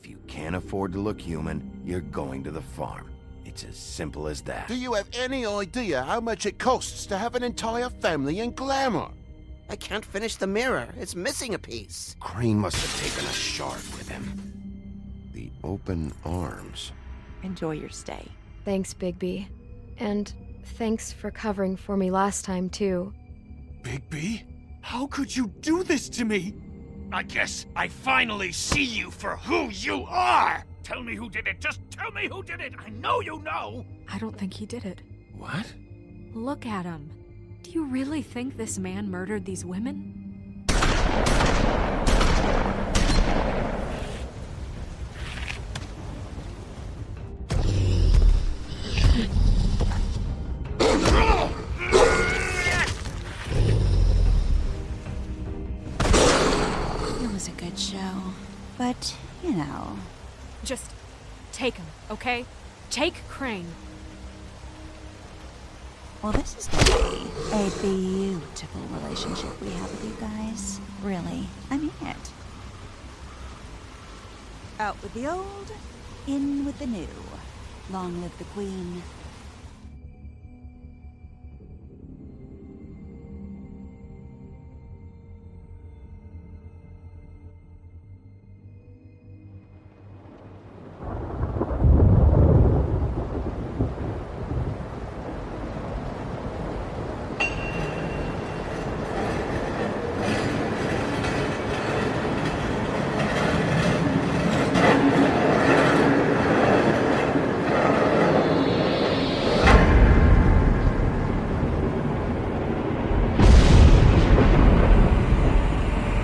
If you can't afford to look human, you're going to the farm. It's as simple as that. Do you have any idea how much it costs to have an entire family in glamour? I can't finish the mirror. It's missing a piece. Crane must have taken a shard with him. The open arms. Enjoy your stay. Thanks, Bigby. And thanks for covering for me last time, too. Bigby? How could you do this to me? I guess I finally see you for who you are! Tell me who did it! Just tell me who did it! I know you know! I don't think he did it. What? Look at him. Do you really think this man murdered these women? It was a good show. But, you know... Just take him, okay? Take Crane. Well, this is going to be a beautiful relationship we have with you guys. Really, I mean it. Out with the old, in with the new. Long live the Queen.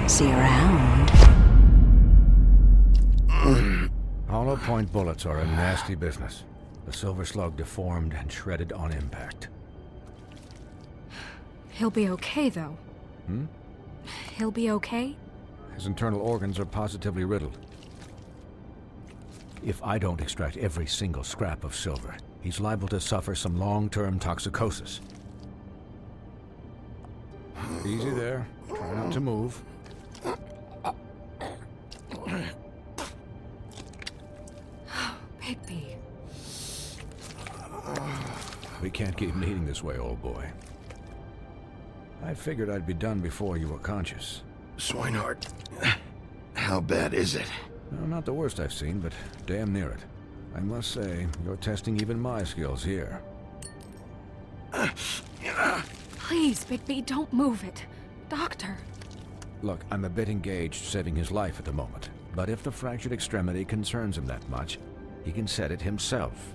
See you around. Hollow point bullets are a nasty business. The silver slug deformed and shredded on impact. He'll be okay, though. He'll be okay? His internal organs are positively riddled. If I don't extract every single scrap of silver, he's liable to suffer some long-term toxicosis. Easy there. Try not to move. Bigby. We can't keep meeting this way, old boy. I figured I'd be done before you were conscious. Swinehart, how bad is it? No, not the worst I've seen, but damn near it. I must say, you're testing even my skills here. Please, Bigby, don't move it. Doctor. Look, I'm a bit engaged saving his life at the moment, but if the fractured extremity concerns him that much, he can set it himself.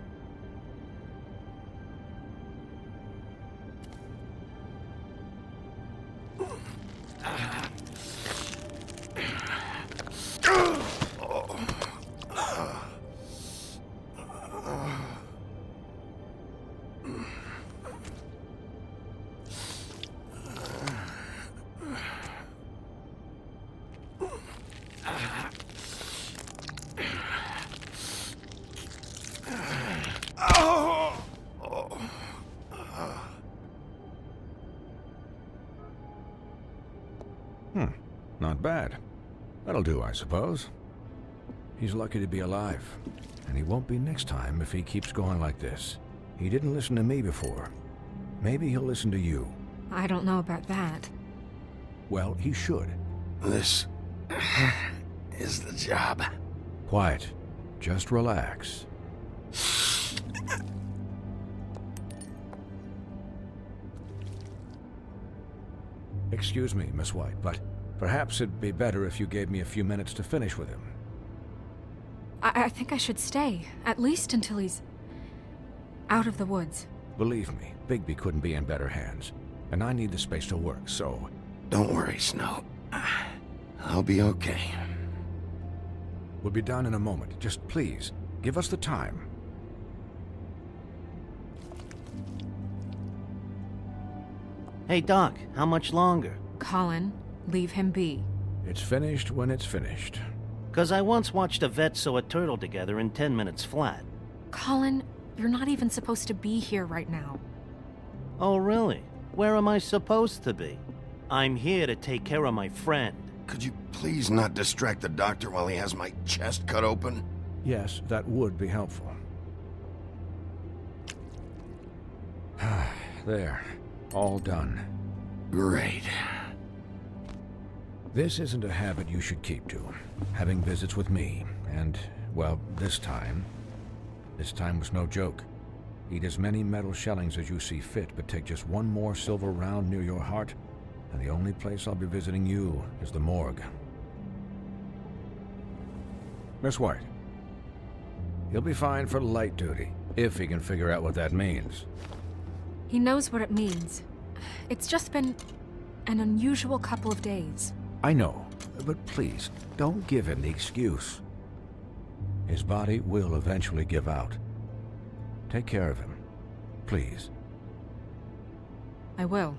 Not bad. That'll do, I suppose. He's lucky to be alive, and he won't be next time if he keeps going like this. He didn't listen to me before. Maybe he'll listen to you. I don't know about that. Well, he should. This is the job. Quiet. Just relax. Excuse me, Miss White, but perhaps it'd be better if you gave me a few minutes to finish with him. I think I should stay, at least until he's out of the woods. Believe me, Bigby couldn't be in better hands, and I need the space to work, so... Don't worry, Snow. I'll be okay. We'll be done in a moment. Just please, give us the time. Hey, Doc, how much longer? Colin, leave him be. It's finished when it's finished. 'Cause I once watched a vet sew a turtle together in 10 minutes flat. Colin, you're not even supposed to be here right now. Oh, really? Where am I supposed to be? I'm here to take care of my friend. Could you please not distract the doctor while he has my chest cut open? Yes, that would be helpful. There. All done. Great. This isn't a habit you should keep to. Having visits with me, and, well, this time was no joke. Eat as many metal shellings as you see fit, but take just one more silver round near your heart, and the only place I'll be visiting you is the morgue. Miss White. He'll be fine for light duty, if he can figure out what that means. He knows what it means. It's just been an unusual couple of days. I know, but please, don't give him the excuse. His body will eventually give out. Take care of him, please. I will.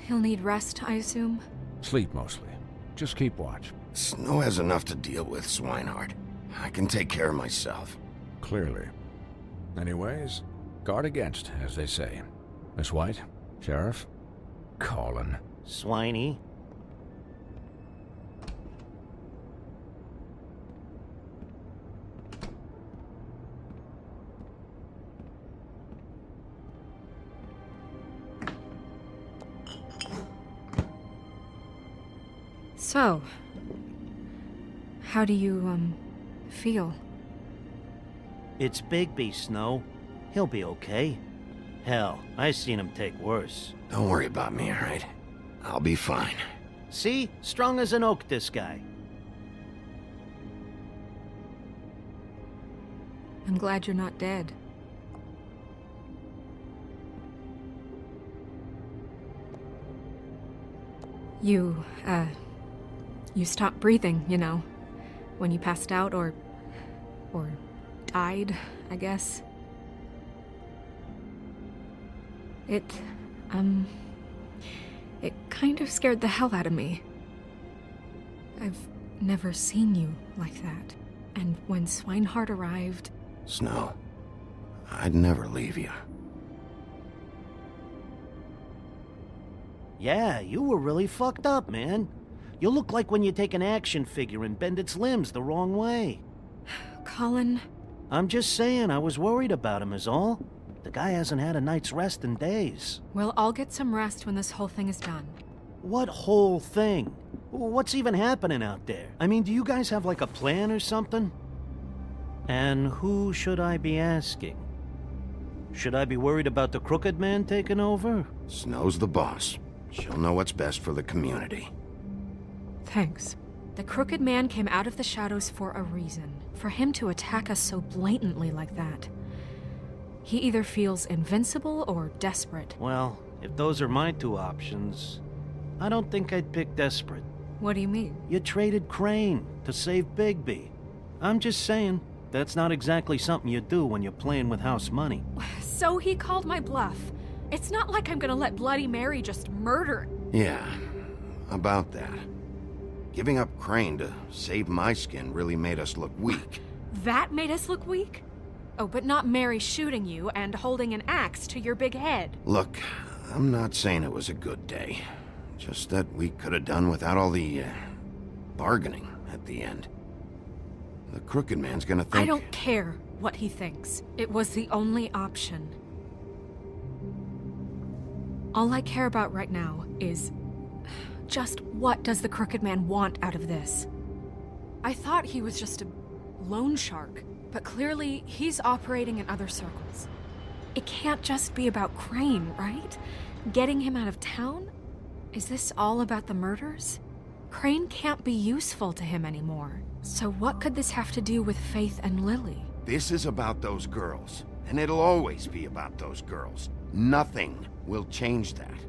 He'll need rest, I assume? Sleep mostly. Just keep watch. Snow has enough to deal with, Swinehart. I can take care of myself. Clearly. Anyways, guard against, as they say. Miss White, Sheriff, Colin. Swiney. So, how do you, feel? It's Bigby, Snow. He'll be okay. Hell, I seen him take worse. Don't worry about me, all right? I'll be fine. See? Strong as an oak, this guy. I'm glad you're not dead. You stopped breathing, you know, when you passed out or died, I guess. It kind of scared the hell out of me. I've never seen you like that. And when Swinehart arrived... Snow, I'd never leave you. Yeah, you were really fucked up, man. You look like when you take an action figure and bend its limbs the wrong way. Colin... I'm just saying, I was worried about him is all. The guy hasn't had a night's rest in days. Well, I'll get some rest when this whole thing is done. What whole thing? What's even happening out there? I mean, do you guys have like a plan or something? And who should I be asking? Should I be worried about the Crooked Man taking over? Snow's the boss. She'll know what's best for the community. Thanks. The Crooked Man came out of the shadows for a reason. For him to attack us so blatantly like that. He either feels invincible or desperate. Well, if those are my two options, I don't think I'd pick desperate. What do you mean? You traded Crane to save Bigby. I'm just saying, that's not exactly something you do when you're playing with house money. So he called my bluff. It's not like I'm gonna let Bloody Mary just murder... Yeah, about that. Giving up Crane to save my skin really made us look weak. That made us look weak? Oh, but not Mary shooting you and holding an axe to your big head. Look, I'm not saying it was a good day. Just that we could have done without all the, bargaining at the end. The Crooked Man's gonna think... I don't care what he thinks. It was the only option. All I care about right now is... just what does the Crooked Man want out of this? I thought he was just a loan shark, but clearly he's operating in other circles. It can't just be about Crane, right? Getting him out of town? Is this all about the murders? Crane can't be useful to him anymore. So what could this have to do with Faith and Lily? This is about those girls, and it'll always be about those girls. Nothing will change that.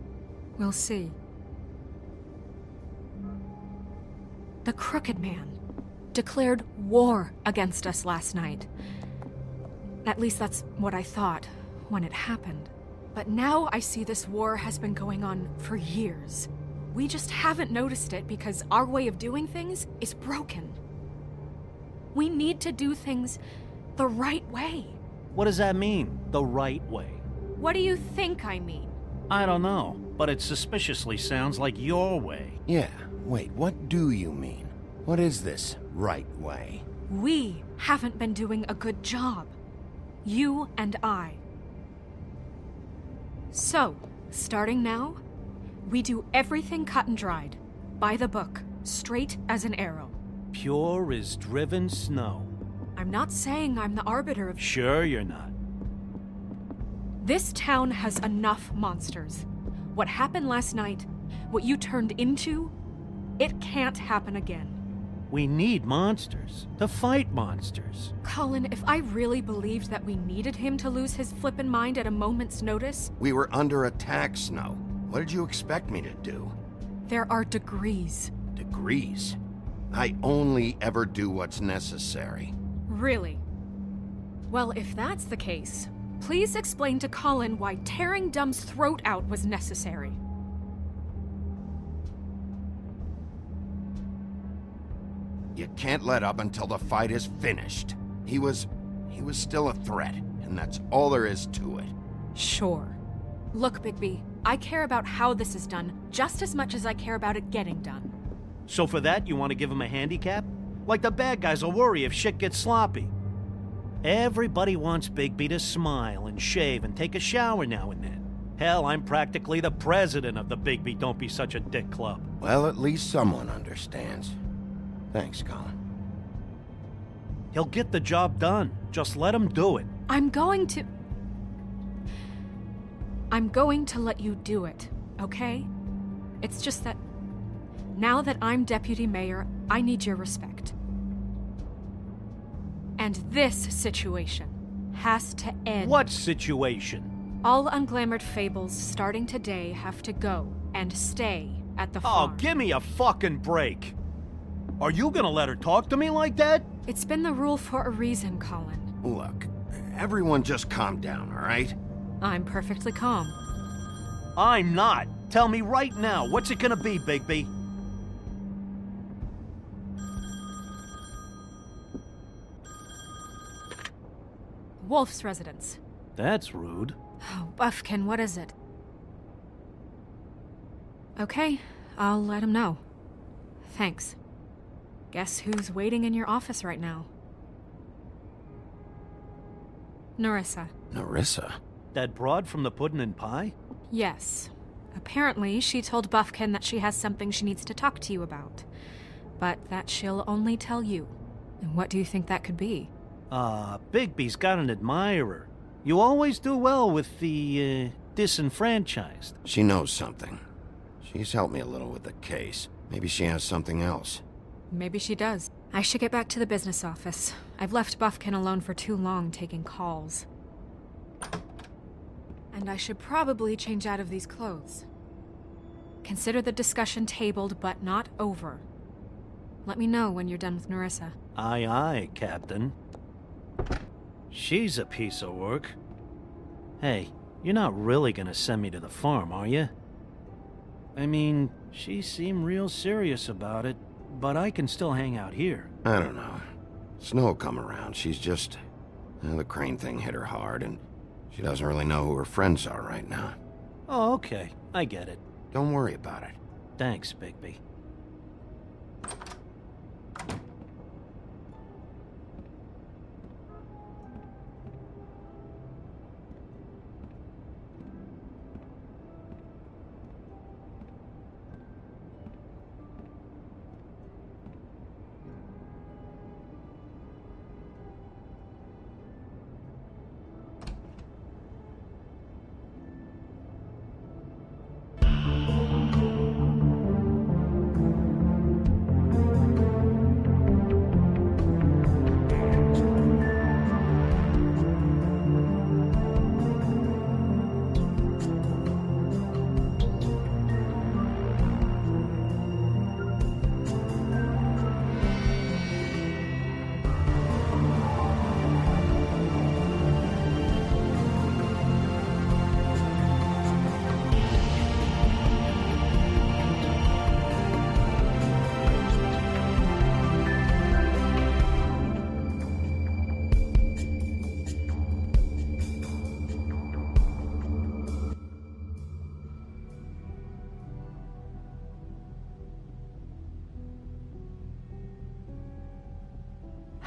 We'll see. The Crooked Man declared war against us last night. At least that's what I thought when it happened. But now I see this war has been going on for years. We just haven't noticed it because our way of doing things is broken. We need to do things the right way. What does that mean, the right way? What do you think I mean? I don't know, but it suspiciously sounds like your way. Yeah, Wait, what do you mean? What is this right way? We haven't been doing a good job. You and I. So, starting now, we do everything cut and dried. By the book, straight as an arrow. Pure as driven snow. I'm not saying I'm the arbiter of... Sure you're not. This town has enough monsters. What happened last night, what you turned into, it can't happen again. We need monsters. To fight monsters. Colin, if I really believed that we needed him to lose his flippin' mind at a moment's notice... We were under attack, Snow. What did you expect me to do? There are degrees. Degrees? I only ever do what's necessary. Really? Well, if that's the case, please explain to Colin why tearing Dumb's throat out was necessary. You can't let up until the fight is finished. He was still a threat, and that's all there is to it. Sure. Look, Bigby, I care about how this is done just as much as I care about it getting done. So for that, you want to give him a handicap? Like the bad guys will worry if shit gets sloppy. Everybody wants Bigby to smile and shave and take a shower now and then. Hell, I'm practically the president of the Bigby Don't Be Such a Dick Club. Well, at least someone understands. Thanks, Colin. He'll get the job done. Just let him do it. I'm going to let you do it, okay? It's just that now that I'm deputy mayor, I need your respect. And this situation has to end. What situation? All unglamored fables starting today have to go and stay at the farm. Oh, give me a fucking break. Are you gonna let her talk to me like that? It's been the rule for a reason, Colin. Look, everyone just calm down, all right? I'm perfectly calm. I'm not. Tell me right now, what's it gonna be, Bigby? Wolf's residence. That's rude. Oh, Buffkin, what is it? Okay, I'll let him know. Thanks. Guess who's waiting in your office right now? Nerissa. Nerissa? That broad from the Puddin' and Pie? Yes. Apparently, she told Buffkin that she has something she needs to talk to you about. But that she'll only tell you. And what do you think that could be? Bigby's got an admirer. You always do well with the, disenfranchised. She knows something. She's helped me a little with the case. Maybe she has something else. Maybe she does. I should get back to the business office. I've left Buffkin alone for too long taking calls. And I should probably change out of these clothes. Consider the discussion tabled, but not over. Let me know when you're done with Nerissa. Aye, aye, Captain. She's a piece of work. Hey, you're not really gonna send me to the farm, are you? I mean, she seemed real serious about it, but I can still hang out here. I don't know. Snow will come around. She's just... the Crane thing hit her hard, and she doesn't really know who her friends are right now. Oh, okay. I get it. Don't worry about it. Thanks, Bigby.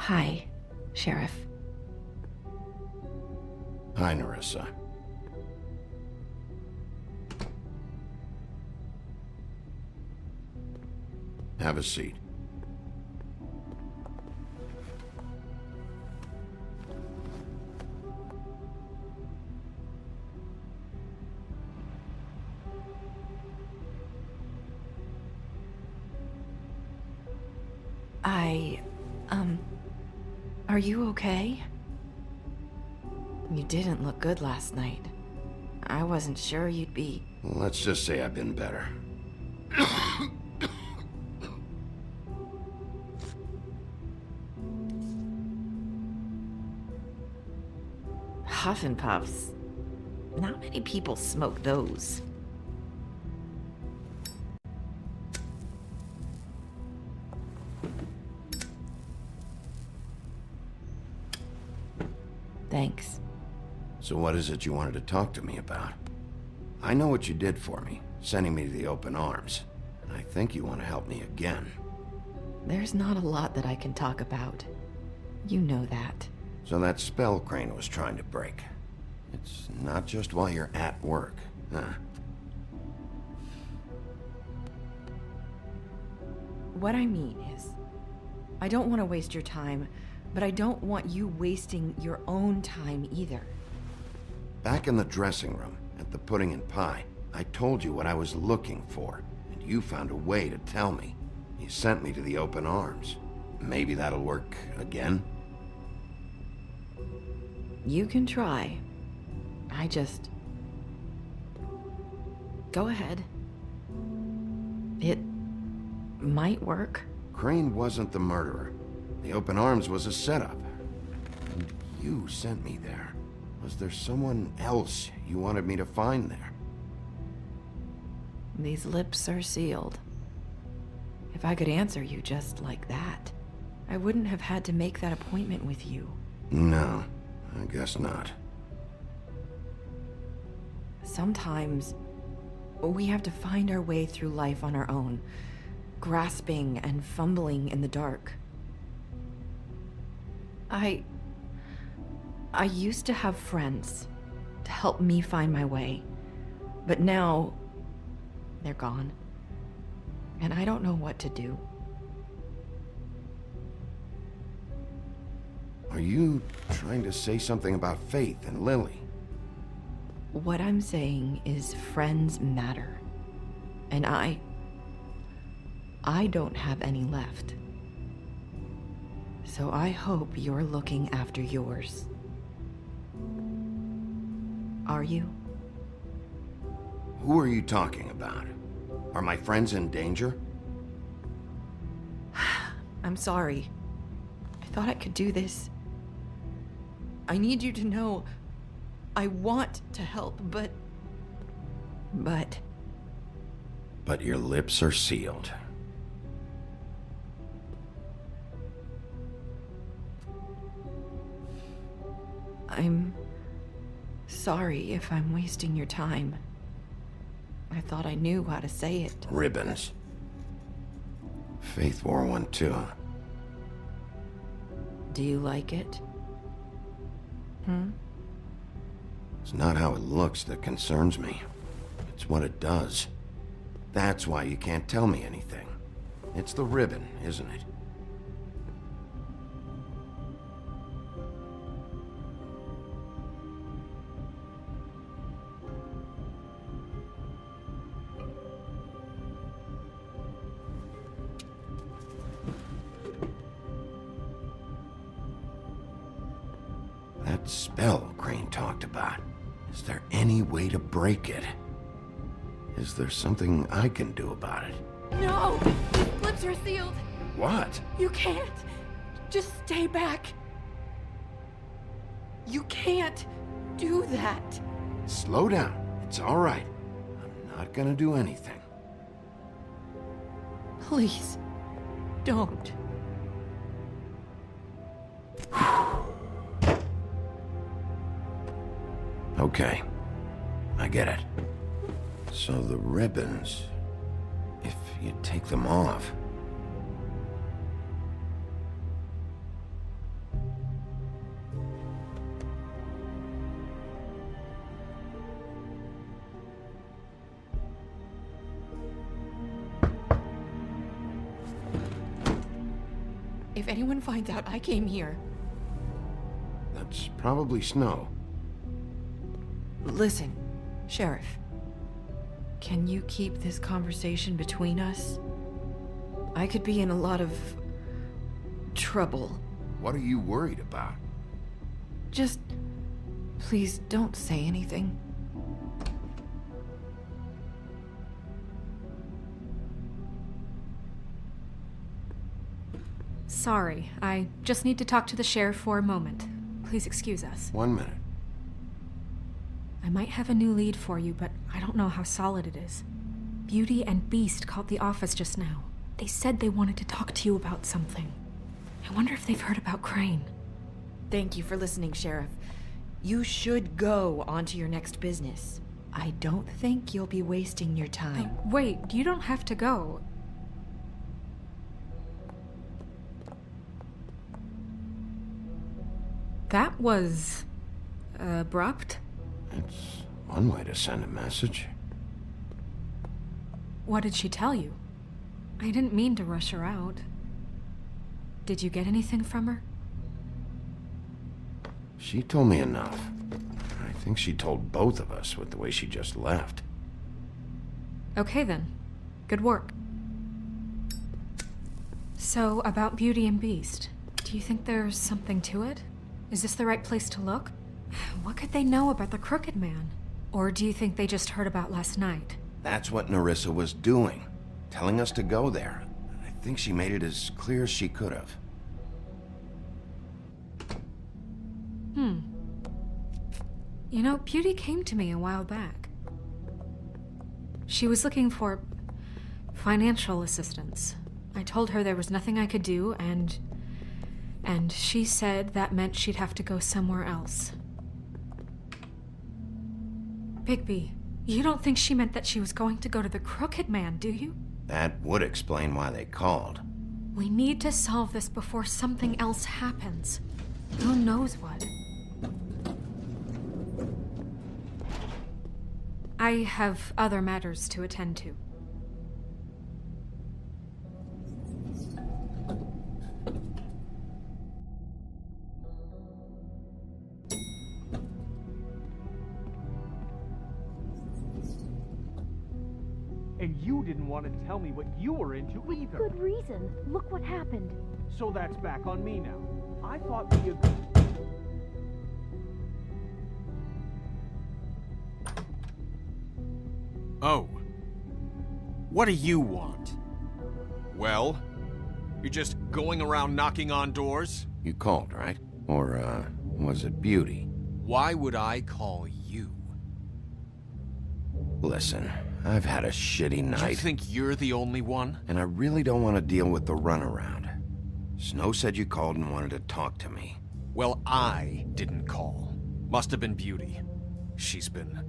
Hi, Sheriff. Hi, Nerissa. Have a seat. Are you okay? You didn't look good last night. I wasn't sure you'd be... Let's just say I've been better. Huff and Puffs. Not many people smoke those. Thanks. So what is it you wanted to talk to me about? I know what you did for me, sending me to the open arms. And I think you want to help me again. There's not a lot that I can talk about. You know that. So that spell Crane was trying to break. It's not just while you're at work, huh? What I mean is, I don't want to waste your time, but I don't want you wasting your own time either. Back in the dressing room, at the pudding and pie, I told you what I was looking for, and you found a way to tell me. You sent me to the open arms. Maybe that'll work again? You can try. Go ahead. It might work. Crane wasn't the murderer. The open arms was a setup. And you sent me there. Was there someone else you wanted me to find there? These lips are sealed. If I could answer you just like that, I wouldn't have had to make that appointment with you. No, I guess not. Sometimes we have to find our way through life on our own, grasping and fumbling in the dark. I used to have friends to help me find my way, but now they're gone, and I don't know what to do. Are you trying to say something about Faith and Lily? What I'm saying is friends matter, and I don't have any left. So I hope you're looking after yours. Are you? Who are you talking about? Are my friends in danger? I'm sorry. I thought I could do this. I need you to know I want to help, but... But your lips are sealed. I'm sorry if I'm wasting your time. I thought I knew how to say it. Ribbons. Faith wore one too. Do you like it? It's not how it looks that concerns me. It's what it does. That's why you can't tell me anything. It's the ribbon, isn't it? That spell Crane talked about. Is there any way to break it? Is there something I can do about it? No! His lips are sealed! What? You can't! Just stay back! You can't do that! Slow down. It's all right. I'm not gonna do anything. Please, don't. Okay. I get it. So the ribbons, if you take them off... If anyone finds out I came here... That's probably snow. Listen, Sheriff. Can you keep this conversation between us? I could be in a lot of... trouble. What are you worried about? Just... please don't say anything. Sorry, I just need to talk to the sheriff for a moment. Please excuse us. 1 minute. I might have a new lead for you, but I don't know how solid it is. Beauty and Beast called the office just now. They said they wanted to talk to you about something. I wonder if they've heard about Crane. Thank you for listening, Sheriff. You should go on to your next business. I don't think you'll be wasting your time. Wait, you don't have to go. That was... abrupt? It's one way to send a message. What did she tell you? I didn't mean to rush her out. Did you get anything from her? She told me enough. I think she told both of us with the way she just left. Okay then. Good work. So, about Beauty and Beast, do you think there's something to it? Is this the right place to look? What could they know about the Crooked Man? Or do you think they just heard about last night? That's what Nerissa was doing. Telling us to go there. I think she made it as clear as she could have. You know, Beauty came to me a while back. She was looking for financial assistance. I told her there was nothing I could do, and she said that meant she'd have to go somewhere else. Bigby, you don't think she meant that she was going to go to the Crooked Man, do you? That would explain why they called. We need to solve this before something else happens. Who knows what? I have other matters to attend to. And you didn't want to tell me what you were into either. Good reason. Look what happened. So that's back on me now. I thought we agreed. Oh. What do you want? Well? You're just going around knocking on doors? You called, right? Or, was it Beauty? Why would I call you? Listen, I've had a shitty night. You think you're the only one? And I really don't want to deal with the runaround. Snow said you called and wanted to talk to me. Well, I didn't call. Must have been Beauty. She's been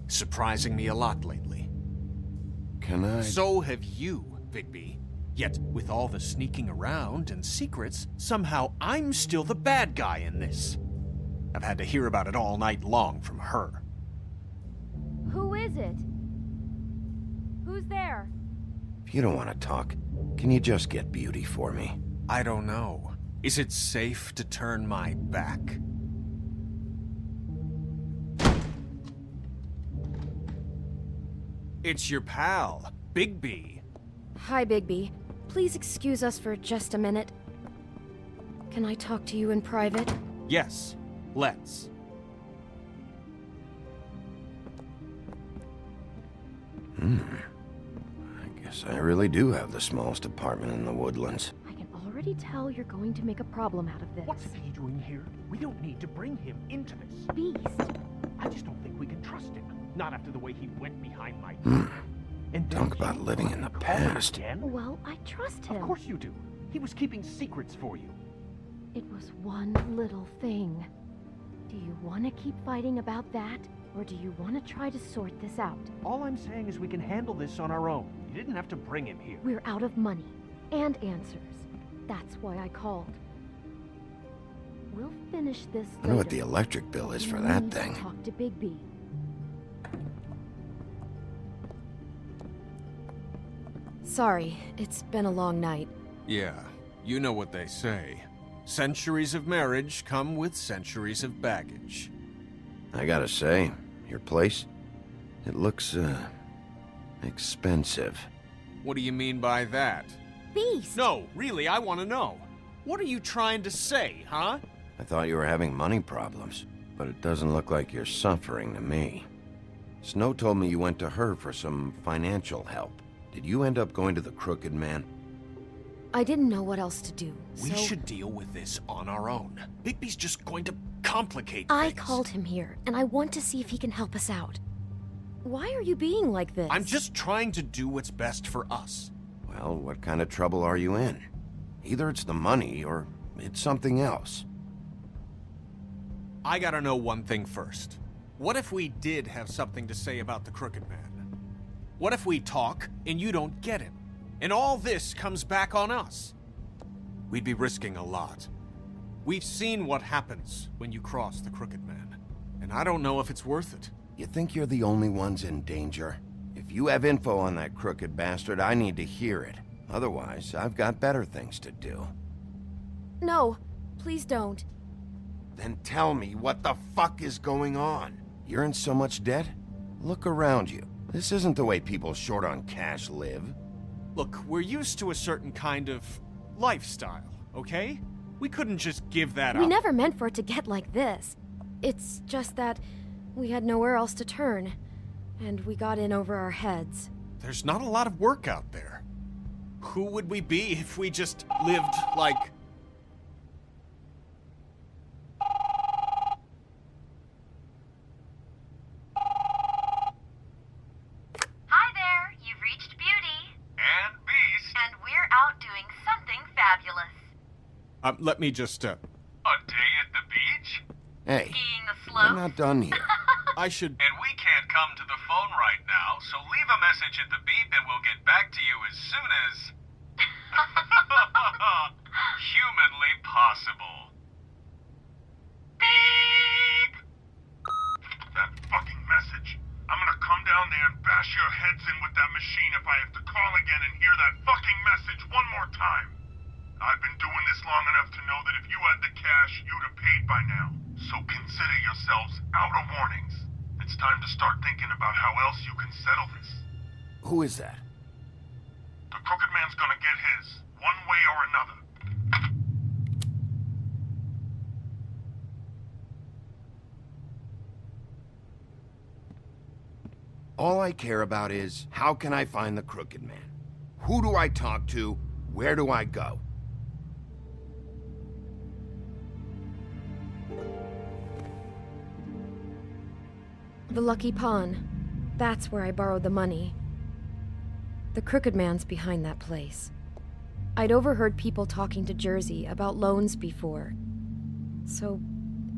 surprising me a lot lately. Can I... So have you, Bigby. Yet, with all the sneaking around and secrets, somehow I'm still the bad guy in this. I've had to hear about it all night long from her. Who is it? Who's there? If you don't want to talk, can you just get Beauty for me? I don't know. Is it safe to turn my back? It's your pal, Bigby. Hi, Bigby. Please excuse us for just a minute. Can I talk to you in private? Yes, let's. I guess I really do have the smallest apartment in the woodlands. I can already tell you're going to make a problem out of this. What's he doing here? We don't need to bring him into this. Beast. I just don't think we can trust him. Not after the way he went behind my back. And then Talk about you living in the call him past. again? Well, I trust him. Of course you do. He was keeping secrets for you. It was one little thing. Do you want to keep fighting about that? Or do you want to try to sort this out? All I'm saying is we can handle this on our own. You didn't have to bring him here. We're out of money. And answers. That's why I called. We'll finish this I know what the later. electric bill is for You that need to thing. Talk to Bigby. Sorry, it's been a long night. Yeah, You know what they say. Centuries of marriage come with centuries of baggage. I gotta say, your place, it looks, expensive. What do you mean by that? Beast! No, really, I want to know. What are you trying to say, huh? I thought you were having money problems, but it doesn't look like you're suffering to me. Snow told me you went to her for some financial help. Did you end up going to the Crooked Man? I didn't know what else to do, We so should deal with this on our own. Bigby's just going to complicate I things. called him here, and I want to see if he can help us out. Why are you being like this? I'm just trying to do what's best for us. Well, what kind of trouble are you in? Either it's the money, or it's something else. I gotta know one thing first. What if we did have something to say about the Crooked Man? What if we talk, and you don't get him? And all this comes back on us? We'd be risking a lot. We've seen what happens when you cross the Crooked Man, and I don't know if it's worth it. You think you're the only ones in danger? If you have info on that crooked bastard, I need to hear it. Otherwise, I've got better things to do. No, please don't. Then tell me what the fuck is going on? You're in so much debt? Look around you. This isn't the way people short on cash live. Look, we're used to a certain kind of lifestyle, okay? We couldn't just give that up. We never meant for it to get like this. It's just that we had nowhere else to turn, and we got in over our heads. There's not a lot of work out there. Who would we be if we just lived like... Hi there, you've reached Beauty. And Beast. And we're out doing something fabulous. let me just, A day at the beach? Hey, Skiing the we're slopes? not done here. I should... And we can't come to the phone right now, so leave a message at the beep and we'll get back to you as soon as... humanly possible. Beep! That fucking message. I'm gonna come down there and bash your heads in with that machine if I have to call again and hear that fucking message one more time. I've been doing this long enough to know that if you had the cash, you'd have paid by now. So consider yourselves out of warnings. It's time to start thinking about how else you can settle this. Who is that? The Crooked Man's gonna get his, one way or another. All I care about is, how can I find the Crooked Man? Who do I talk to? Where do I go? The Lucky Pawn. That's where I borrowed the money. The Crooked Man's behind that place. I'd overheard people talking to Jersey about loans before. So,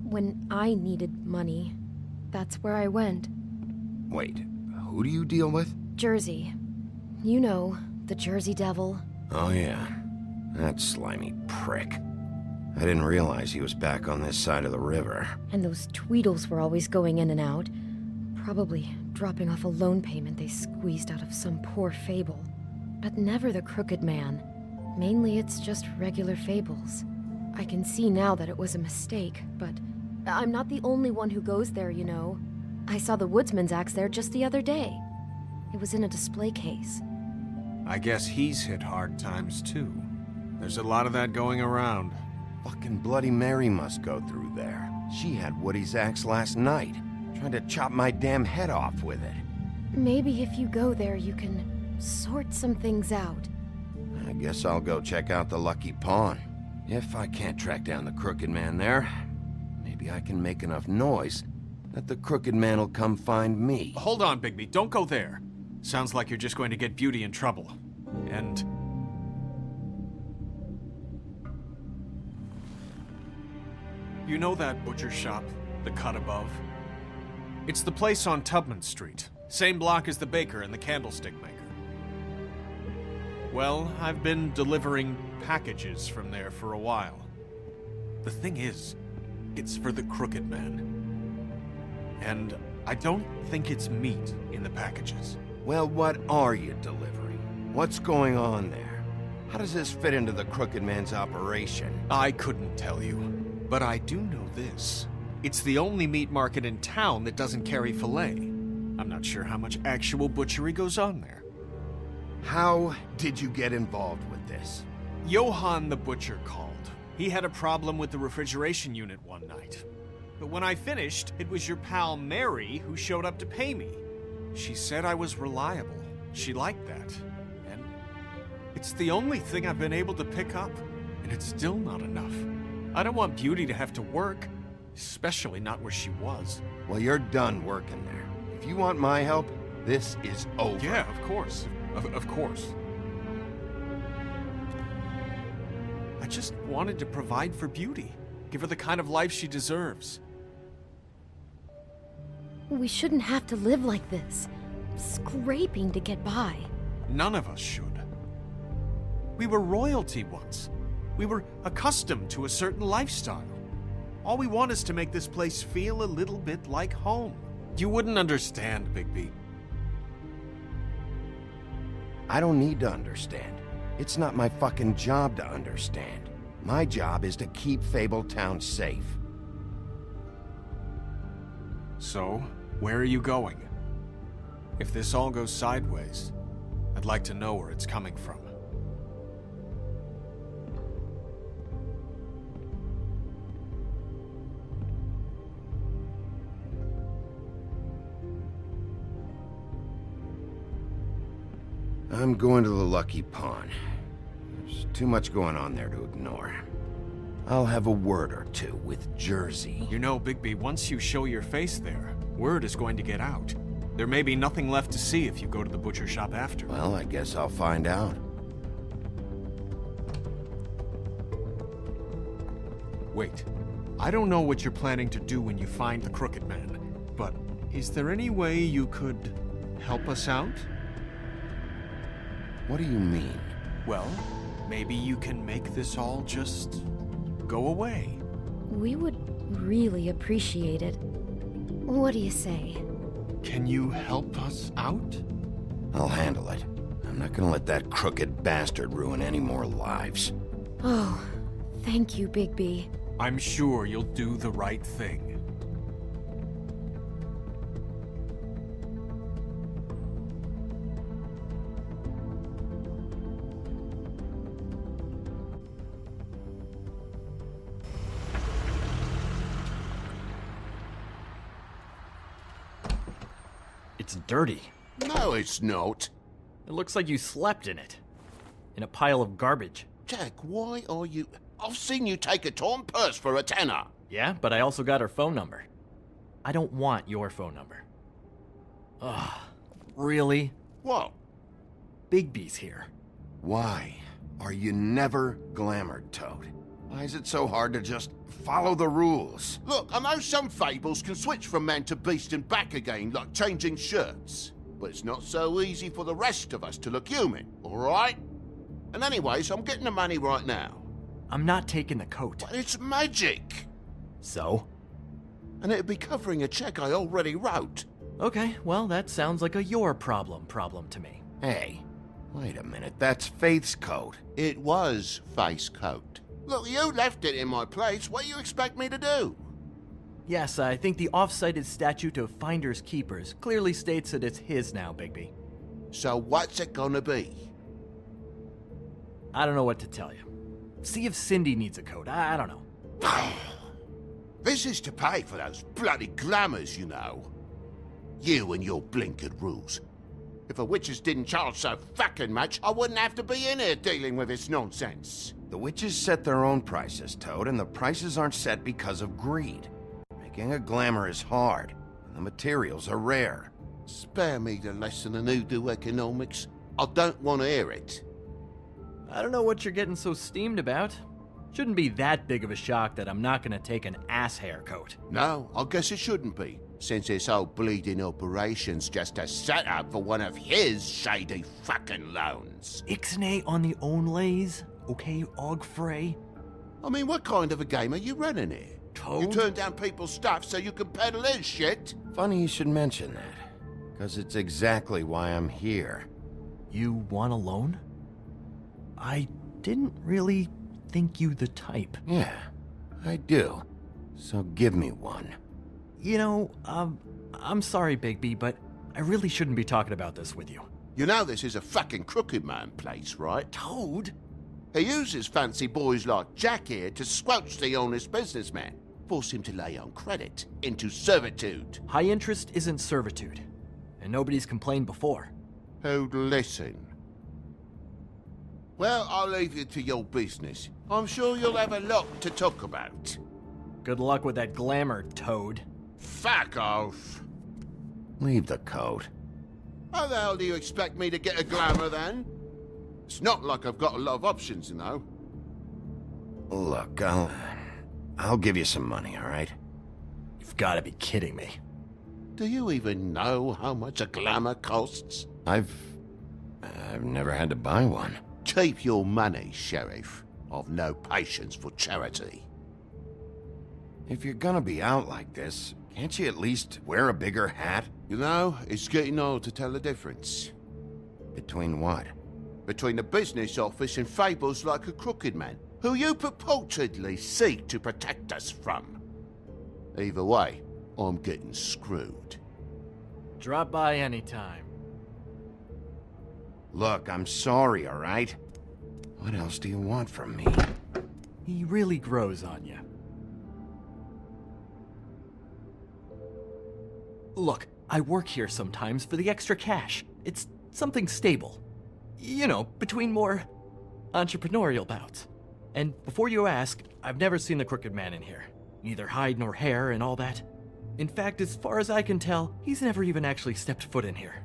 when I needed money, that's where I went. Wait, who do you deal with? Jersey. You know, the Jersey Devil. Oh yeah, that slimy prick. I didn't realize he was back on this side of the river. And those Tweedles were always going in and out. Probably dropping off a loan payment they squeezed out of some poor fable. But never the Crooked Man. Mainly it's just regular fables. I can see now that it was a mistake, but I'm not the only one who goes there, you know. I saw the woodsman's axe there just the other day. It was in a display case. I guess he's hit hard times too. There's a lot of that going around. Fucking Bloody Mary must go through there. She had Woody's axe last night, trying to chop my damn head off with it. Maybe if you go there, you can sort some things out. I guess I'll go check out the Lucky Pawn. If I can't track down the Crooked Man there, maybe I can make enough noise that the Crooked Man will come find me. Hold on, Bigby. Don't go there. Sounds like you're just going to get Beauty in trouble. And... you know that butcher shop, the cut above? It's the place on Tubman Street. Same block as the baker and the candlestick maker. Well, I've been delivering packages from there for a while. The thing is, it's for the Crooked Man. And I don't think it's meat in the packages. Well, what are you delivering? What's going on there? How does this fit into the Crooked Man's operation? I couldn't tell you, but I do know this. It's the only meat market in town that doesn't carry filet. I'm not sure how much actual butchery goes on there. How did you get involved with this? Johann the butcher called. He had a problem with the refrigeration unit one night. But when I finished, it was your pal Mary who showed up to pay me. She said I was reliable. She liked that. And it's the only thing I've been able to pick up, and it's still not enough. I don't want Beauty to have to work, especially not where she was. Well, you're done working there. If you want my help, this is over. Yeah, of course. Of course. I just wanted to provide for Beauty. Give her the kind of life she deserves. We shouldn't have to live like this, scraping to get by. None of us should. We were royalty once. We were accustomed to a certain lifestyle. All we want is to make this place feel a little bit like home. You wouldn't understand, Bigby. I don't need to understand. It's not my fucking job to understand. My job is to keep Fabletown safe. So, where are you going? If this all goes sideways, I'd like to know where it's coming from. I'm going to the Lucky Pawn. There's too much going on there to ignore. I'll have a word or two with Jersey. You know, Bigby, once you show your face there, word is going to get out. There may be nothing left to see if you go to the butcher shop after. Well, I guess I'll find out. Wait. I don't know what you're planning to do when you find the Crooked Man, but is there any way you could help us out? What do you mean? Well, maybe you can make this all just go away. We would really appreciate it. What do you say? Can you help us out? I'll handle it. I'm not gonna let that crooked bastard ruin any more lives. Oh, thank you, Bigby. I'm sure you'll do the right thing. It's dirty. No, it's not. It looks like you slept in it. In a pile of garbage. Jack, why are you... I've seen you take a torn purse for a tenner. Yeah, but I also got her phone number. I don't want your phone number. Ugh. Really? What? Bigby's here. Why are you never glamored, Toad? Why is it so hard to just follow the rules? Look, I know some fables can switch from man to beast and back again, like changing shirts. But it's not so easy for the rest of us to look human, all right? And anyways, I'm getting the money right now. I'm not taking the coat. But it's magic! So? And it'd be covering a check I already wrote. Okay, well, that sounds like a your problem to me. Hey, wait a minute, that's Faith's coat. It was Faith's coat. Look, you left it in my place. What do you expect me to do? Yes, I think the off-cited statute of Finders Keepers clearly states that it's his now, Bigby. So what's it gonna be? I don't know what to tell you. See if Cindy needs a coat. I don't know. This is to pay for those bloody glamours, you know. You and your blinkered rules. If the witches didn't charge so fucking much, I wouldn't have to be in here dealing with this nonsense. The witches set their own prices, Toad, and the prices aren't set because of greed. Making a glamour is hard, and the materials are rare. Spare me the lesson in hoodoo economics. I don't want to hear it. I don't know what you're getting so steamed about. Shouldn't be that big of a shock that I'm not gonna take an ass haircoat. No, I guess it shouldn't be, since this whole bleeding operation's just a setup for one of his shady fucking loans. Ixnay on the own lays, okay, Og Frey? I mean, what kind of a game are you running here? Toad? You turn down people's stuff so you can peddle his shit? Funny you should mention that, because it's exactly why I'm here. You want a loan? I didn't really think you the type. Yeah, I do. So give me one. You know, I'm sorry, Bigby, but I really shouldn't be talking about this with you. You know this is a fucking crooked man place, right? Toad? He uses fancy boys like Jack here to squelch the honest businessman. Force him to lay on credit into servitude. High interest isn't servitude, and nobody's complained before. Who'd listen? Well, I'll leave you to your business. I'm sure you'll have a lot to talk about. Good luck with that glamour, Toad. Fuck off. Leave the coat. How the hell do you expect me to get a glamour then? It's not like I've got a lot of options, you know. Look, I'll give you some money, all right? You've got to be kidding me. Do you even know how much a glamour costs? I've never had to buy one. Keep your money, Sheriff. I've no patience for charity. If you're gonna be out like this, can't you at least wear a bigger hat? You know, it's getting hard to tell the difference. Between what? Between the business office and fables like a crooked man, who you purportedly seek to protect us from. Either way, I'm getting screwed. Drop by anytime. Look, I'm sorry, all right? What else do you want from me? He really grows on you. Look, I work here sometimes for the extra cash. It's something stable. You know, between more entrepreneurial bouts. And before you ask, I've never seen the crooked man in here. Neither hide nor hair and all that. In fact, as far as I can tell, he's never even actually stepped foot in here.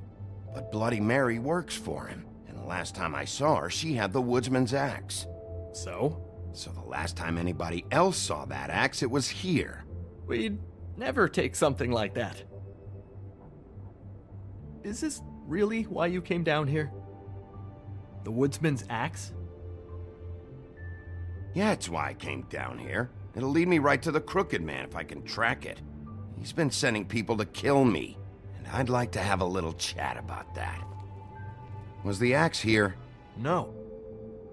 But Bloody Mary works for him. And the last time I saw her, she had the woodsman's axe. So? So the last time anybody else saw that axe, it was here. We'd never take something like that. Is this really why you came down here? The woodsman's axe? Yeah, it's why I came down here. It'll lead me right to the crooked man if I can track it. He's been sending people to kill me, and I'd like to have a little chat about that. Was the axe here? No.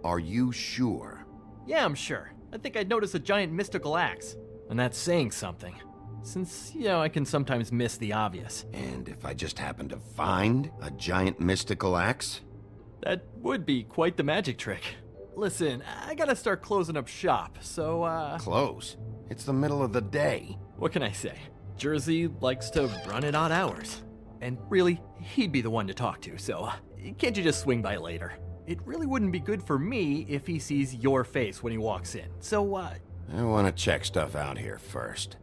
Are you sure? Yeah, I'm sure. I think I'd noticed a giant mystical axe. And that's saying something. Since, you know, I can sometimes miss the obvious. And if I just happen to find a giant mystical axe? That would be quite the magic trick. Listen, I gotta start closing up shop, so, Close? It's the middle of the day. What can I say? Jersey likes to run at odd hours. And really, he'd be the one to talk to, so can't you just swing by later? It really wouldn't be good for me if he sees your face when he walks in, so, I want to check stuff out here first.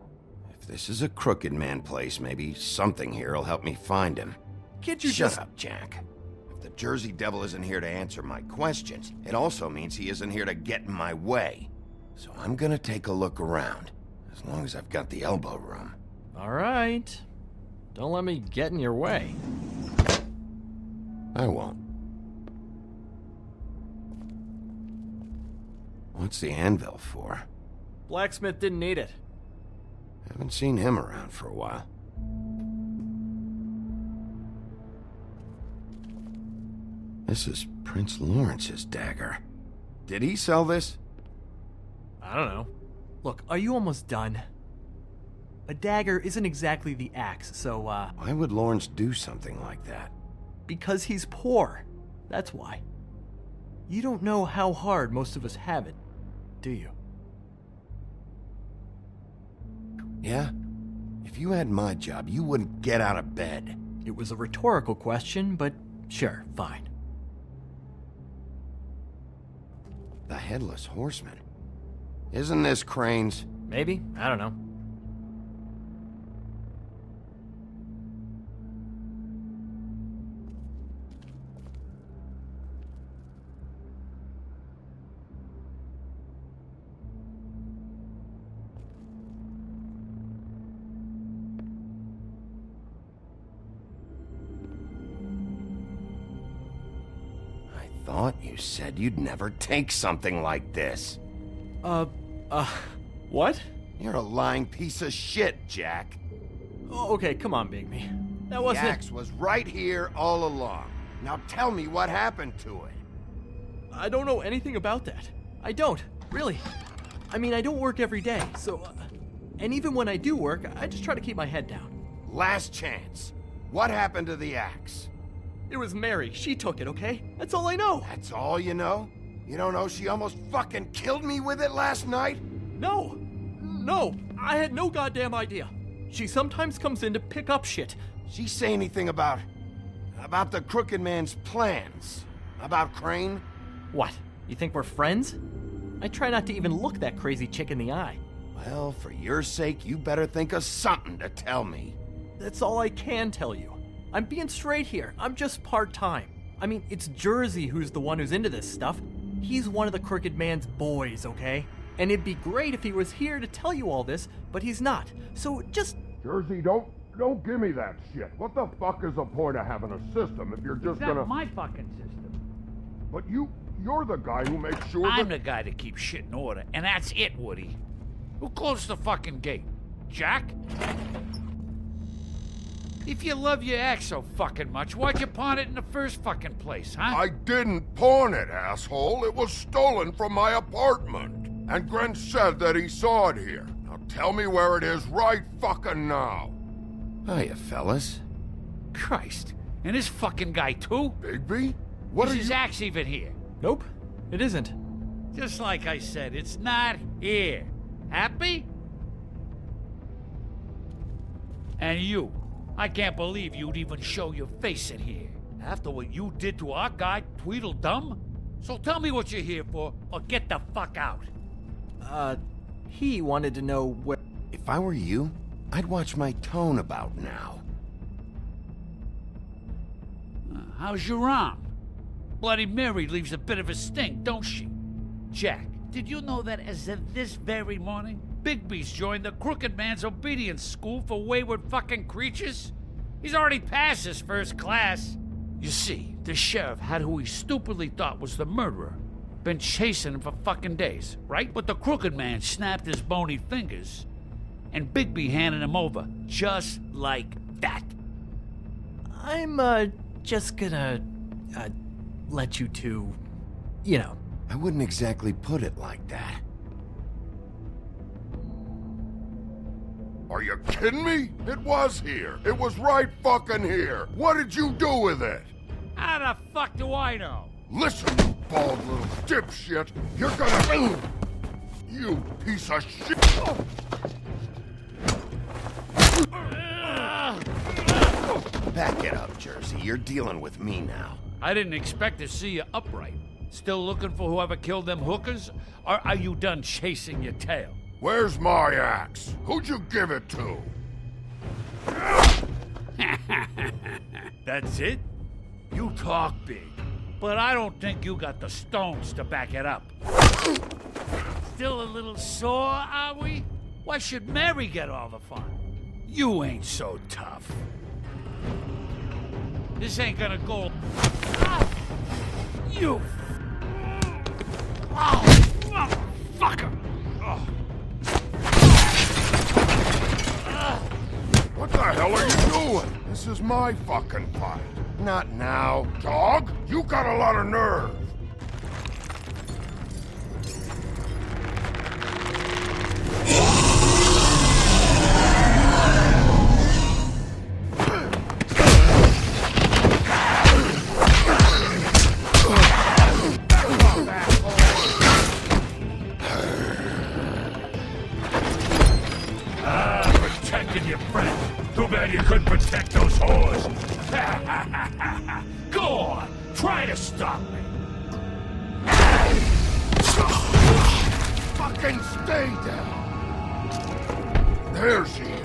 If this is a crooked man place, maybe something here will help me find him. Can't you Shut up, Jack. If the Jersey Devil isn't here to answer my questions, it also means he isn't here to get in my way. So I'm gonna take a look around, as long as I've got the elbow room. All right. Don't let me get in your way. I won't. What's the anvil for? Blacksmith didn't need it. Haven't seen him around for a while. This is Prince Lawrence's dagger. Did he sell this? I don't know. Look, are you almost done? A dagger isn't exactly the axe, so, Why would Lawrence do something like that? Because he's poor. That's why. You don't know how hard most of us have it, do you? Yeah? If you had my job, you wouldn't get out of bed. It was a rhetorical question, but sure, fine. The Headless Horseman. Isn't this Crane's? Maybe? I don't know. Thought you said you'd never take something like this. What? You're a lying piece of shit, Jack. Oh, okay, come on, Bigby. That wasn't... The axe was right here all along. Now tell me what happened to it. I don't know anything about that. I don't, really. I mean, I don't work every day, so... and even when I do work, I just try to keep my head down. Last chance. What happened to the axe? It was Mary. She took it, okay? That's all I know. That's all you know? You don't know she almost fucking killed me with it last night? No. No. I had no goddamn idea. She sometimes comes in to pick up shit. She say anything about the Crooked Man's plans? About Crane? What? You think we're friends? I try not to even look that crazy chick in the eye. Well, for your sake, you better think of something to tell me. That's all I can tell you. I'm being straight here. I'm just part-time. I mean, it's Jersey who's the one who's into this stuff. He's one of the Crooked Man's boys, okay? And it'd be great if he was here to tell you all this, but he's not. So just... Jersey, don't give me that shit. What the fuck is the point of having a system if you're just gonna... That's my fucking system. But you're the guy who makes sure I'm the guy that keeps shit in order, and that's it, Woody. Who closed the fucking gate? Jack? If you love your ex so fucking much, why'd you pawn it in the first fucking place, huh? I didn't pawn it, asshole. It was stolen from my apartment. And Gren said that he saw it here. Now tell me where it is right fucking now. Hiya, fellas. Christ. And this fucking guy, too? Bigby? What Is are his you... axe even here? Nope, it isn't. Just like I said, it's not here. Happy? And you. I can't believe you'd even show your face in here. After what you did to our guy, Tweedledum? So tell me what you're here for, or get the fuck out. He wanted to know where... If I were you, I'd watch my tone about now. How's your arm? Bloody Mary leaves a bit of a stink, don't she? Jack, did you know that as of this very morning, Bigby's joined the Crooked Man's obedience school for wayward fucking creatures? He's already passed his first class. You see, the sheriff had who he stupidly thought was the murderer. Been chasing him for fucking days, right? But the Crooked Man snapped his bony fingers, and Bigby handed him over, just like that. I'm, just gonna, let you two, you know. I wouldn't exactly put it like that. Are you kidding me? It was here. It was right fucking here. What did you do with it? How the fuck do I know? Listen, you bald little dipshit. You're gonna... You piece of shit. Back it up, Jersey. You're dealing with me now. I didn't expect to see you upright. Still looking for whoever killed them hookers? Or are you done chasing your tail? Where's my axe? Who'd you give it to? That's it? You talk big, but I don't think you got the stones to back it up. Still a little sore, are we? Why should Mary get all the fun? You ain't so tough. This ain't gonna go... You... fucker! What the hell are you doing? This is my fucking fight. Not now. Dog, you got a lot of nerve. Protecting your friend. Too bad you couldn't protect those whores. Go on, try to stop me. Fucking stay down. There she is.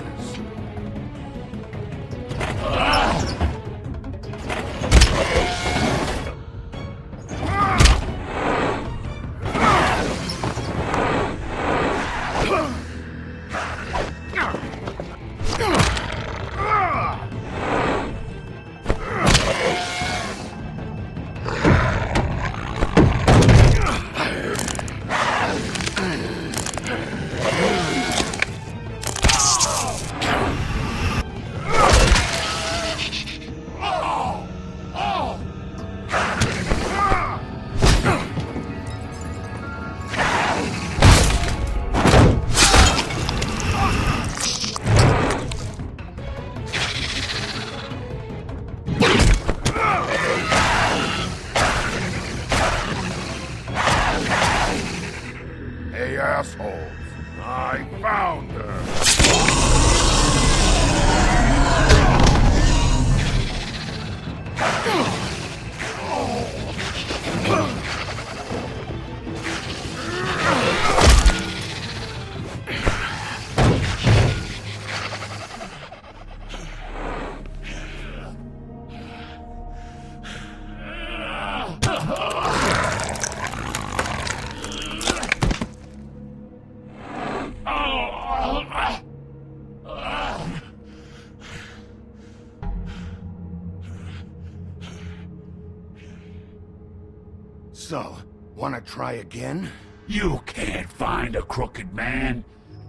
So, wanna try again? You can't find a crooked man.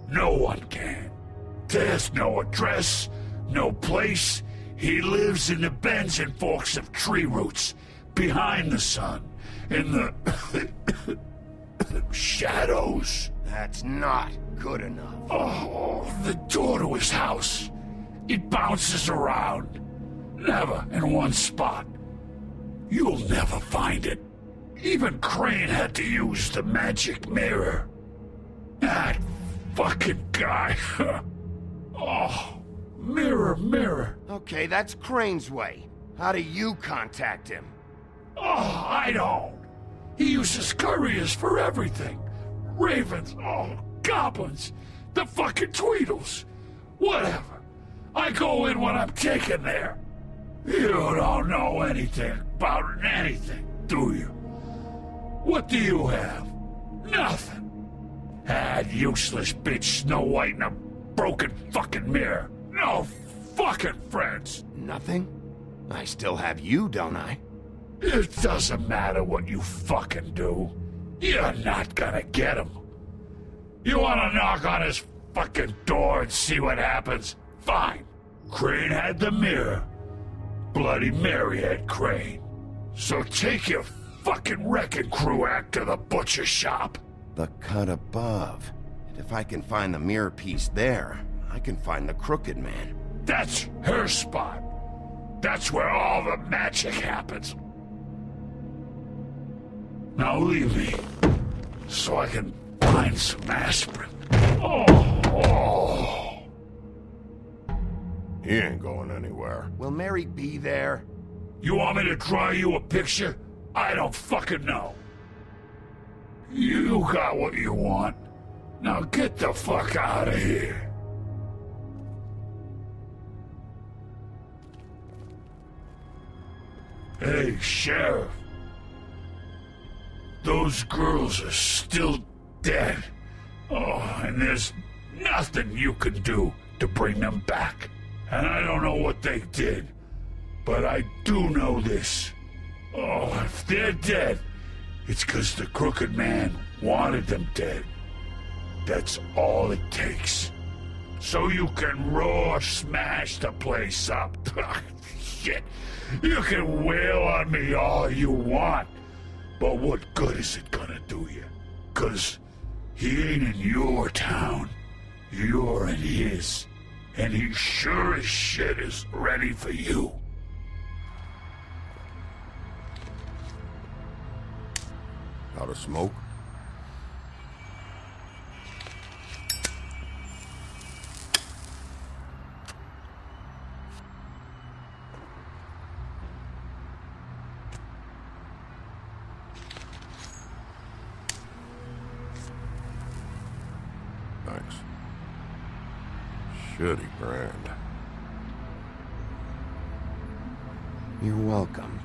No one can. There's no address, no place. He lives in the bends and forks of tree roots, behind the sun, in the shadows. That's not good enough. Oh, the door to his house. It bounces around. Never in one spot. You'll never find it. Even Crane had to use the magic mirror. That fucking guy. Oh, mirror, mirror. Okay, that's Crane's way. How do you contact him? Oh, I don't. He uses couriers for everything. Ravens, goblins, the fucking Tweedles. Whatever. I go in when I'm taken there. You don't know anything about anything, do you? What do you have? Nothing. That useless bitch Snow White and a broken fucking mirror. No fucking friends. Nothing? I still have you, don't I? It doesn't matter what you fucking do. You're not gonna get him. You wanna knock on his fucking door and see what happens? Fine. Crane had the mirror. Bloody Mary had Crane. So take your fucking wrecking crew act to the butcher shop. The cut above. And if I can find the mirror piece there, I can find the crooked man. That's her spot. That's where all the magic happens. Now leave me, so I can find some aspirin. Oh. He ain't going anywhere. Will Mary be there? You want me to draw you a picture? I don't fucking know. You got what you want. Now get the fuck out of here. Hey, Sheriff. Those girls are still dead. Oh, and there's nothing you can do to bring them back. And I don't know what they did, but I do know this. Oh, if they're dead, it's 'cause the crooked man wanted them dead. That's all it takes. So you can roar smash the place up. Shit, you can wail on me all you want, but what good is it gonna do you? 'Cause he ain't in your town. You're in his. And he sure as shit is ready for you. Out of smoke? Thanks. Shitty brand. You're welcome.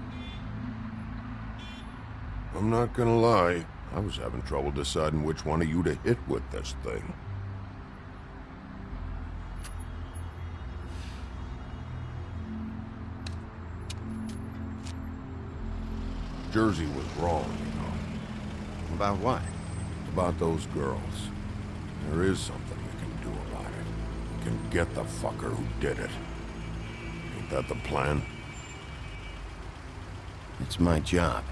I'm not gonna lie, I was having trouble deciding which one of you to hit with this thing. Jersey was wrong, you know. About what? About those girls. There is something we can do about it. We can get the fucker who did it. Ain't that the plan? It's my job.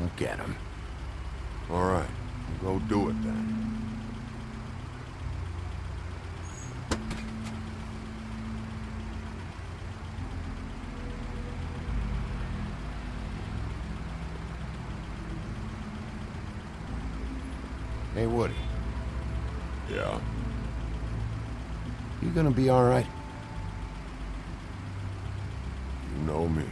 I'll get him. All right, we'll go do it then. Hey, Woody. Yeah? You gonna be all right? You know me.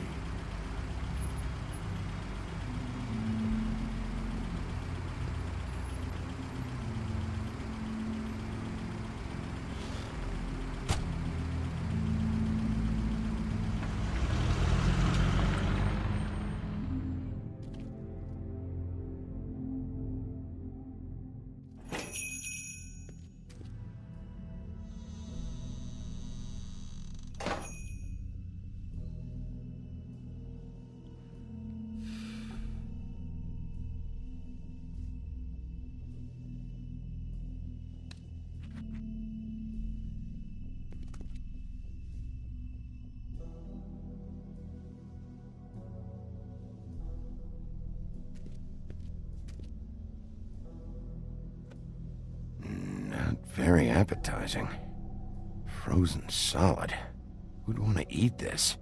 Very appetizing. Frozen solid. Who'd want to eat this?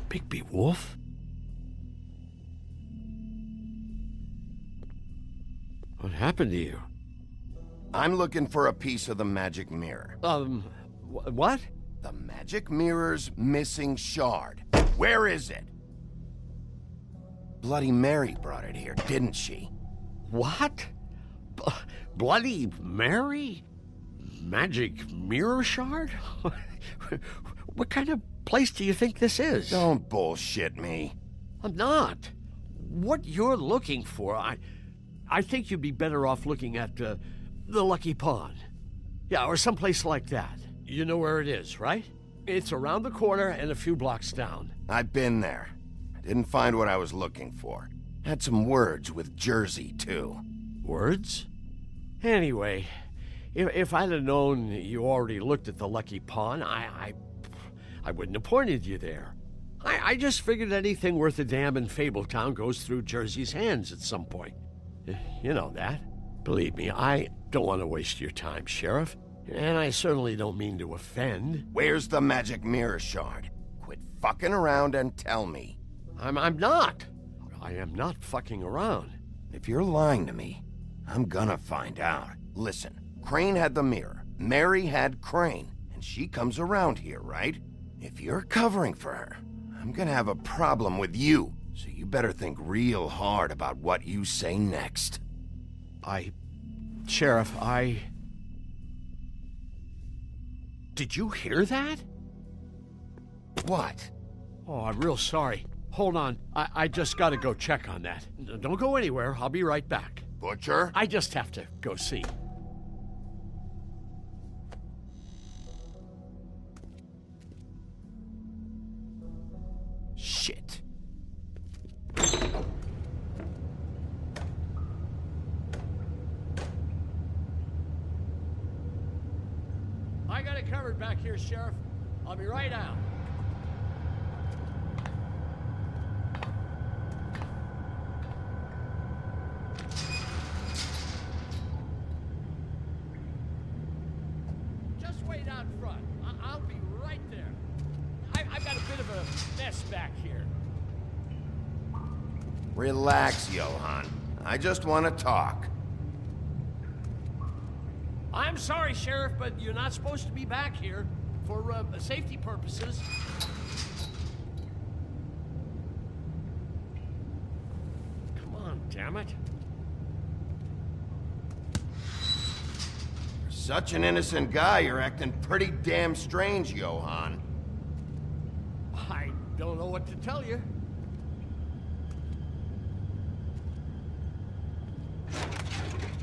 Bigby Wolf? What happened to you? I'm looking for a piece of the magic mirror. What? The magic mirror's missing shard. Where is it? Bloody Mary brought it here, didn't she? What? Bloody Mary? Magic mirror shard? What kind of place do you think this is? Don't bullshit me. I'm not. What you're looking for, I think you'd be better off looking at the Lucky Pond. Yeah, or someplace like that. You know where it is, right? It's around the corner and a few blocks down. I've been there. Didn't find what I was looking for. Had some words with Jersey, too. Words? Anyway, if I'd have known you already looked at the Lucky Pond, I wouldn't have pointed you there. I just figured anything worth a damn in Fabletown goes through Jersey's hands at some point. You know that. Believe me, I don't want to waste your time, Sheriff. And I certainly don't mean to offend. Where's the magic mirror shard? Quit fucking around and tell me. I'm not. I am not fucking around. If you're lying to me, I'm gonna find out. Listen, Crane had the mirror. Mary had Crane. And she comes around here, right? If you're covering for her, I'm gonna have a problem with you. So you better think real hard about what you say next. Sheriff, Did you hear that? What? Oh, I'm real sorry. Hold on. I just gotta go check on that. Don't go anywhere. I'll be right back. Butcher? I just have to go see. Shit. I got it covered back here, Sheriff. I'll be right out. Just wait out front. I'll be right there. I've got a bit of a mess back here. Relax, Johann. I just want to talk. I'm sorry, Sheriff, but you're not supposed to be back here for safety purposes. Come on, damn it. For such an innocent guy, you're acting pretty damn strange, Johann. I don't know what to tell you.